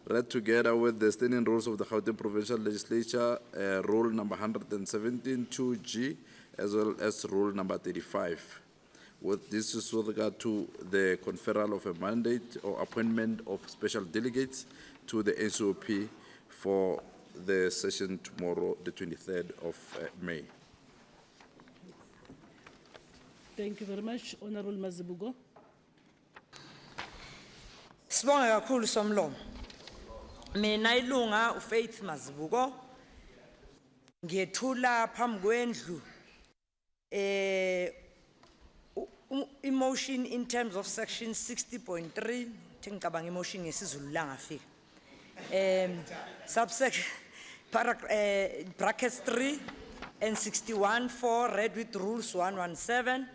read together with the standing rules of the Gauteng Provincial Legislature, Rule number 117, 2G, as well as Rule number 35. This is with regard to the conferral of a mandate or appointment of special delegates to the NCOP for the session tomorrow, the 23rd of May. Thank you very much. Honorable Mazibuko. Sibonga kakhulu somlomo. Mina ilunga uFaith Mazibuko ngiyethula phambi kwendlu emotion in terms of section 60.3 ngicabanga emotion ngesizulu la ngafika subsection brackets 3 and 61.4 read with rules 117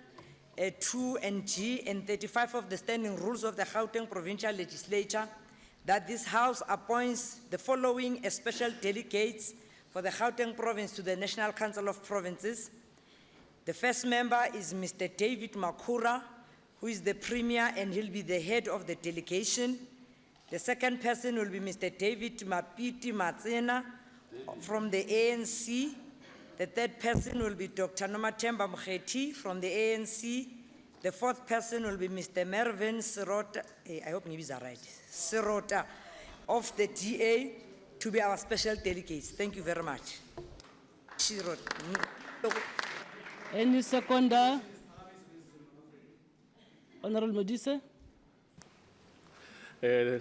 2 and G and 35 of the standing rules of the Gauteng Provincial Legislature, that this House appoints the following as special delegates for the Gauteng Province to the National Council of Provinces. The first member is Mr. David Makhura, who is the Premier and he'll be the head of the delegation. The second person will be Mr. David Mapiti Matsena from the ANC. The third person will be Dr. Nomathemba Mkgwe from the ANC. The fourth person will be Mr. Mervin Sirota, I hope names are right, Sirota of the DA to be our special delegates. Thank you very much. Any seconder? Honorable Modise?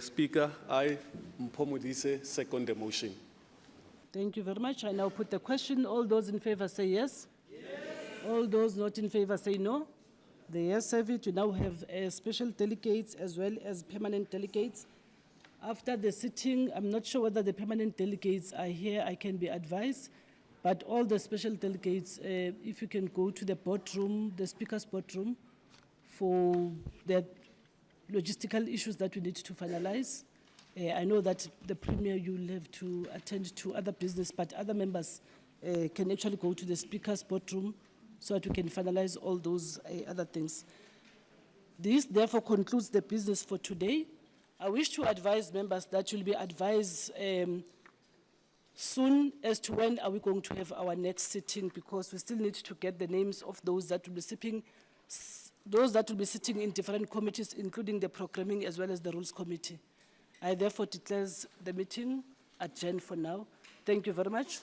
Speaker, I, Mpho Modise, second the motion. Thank you very much. I now put the question. All those in favor say yes. Yes. All those not in favor say no. The yes have it. We now have special delegates as well as permanent delegates. After the sitting, I'm not sure whether the permanent delegates are here. I can be advised. But all the special delegates, if you can go to the boardroom, the speaker's boardroom, for the logistical issues that we need to finalize. I know that the Premier, you'll have to attend to other business, but other members can actually go to the speaker's boardroom so that we can finalize all those other things. This therefore concludes the business for today. I wish to advise members that you'll be advised soon as to when are we going to have our next sitting, because we still need to get the names of those that will be sitting in different committees, including the programming as well as the rules committee. I therefore declare the meeting adjourned for now. Thank you very much.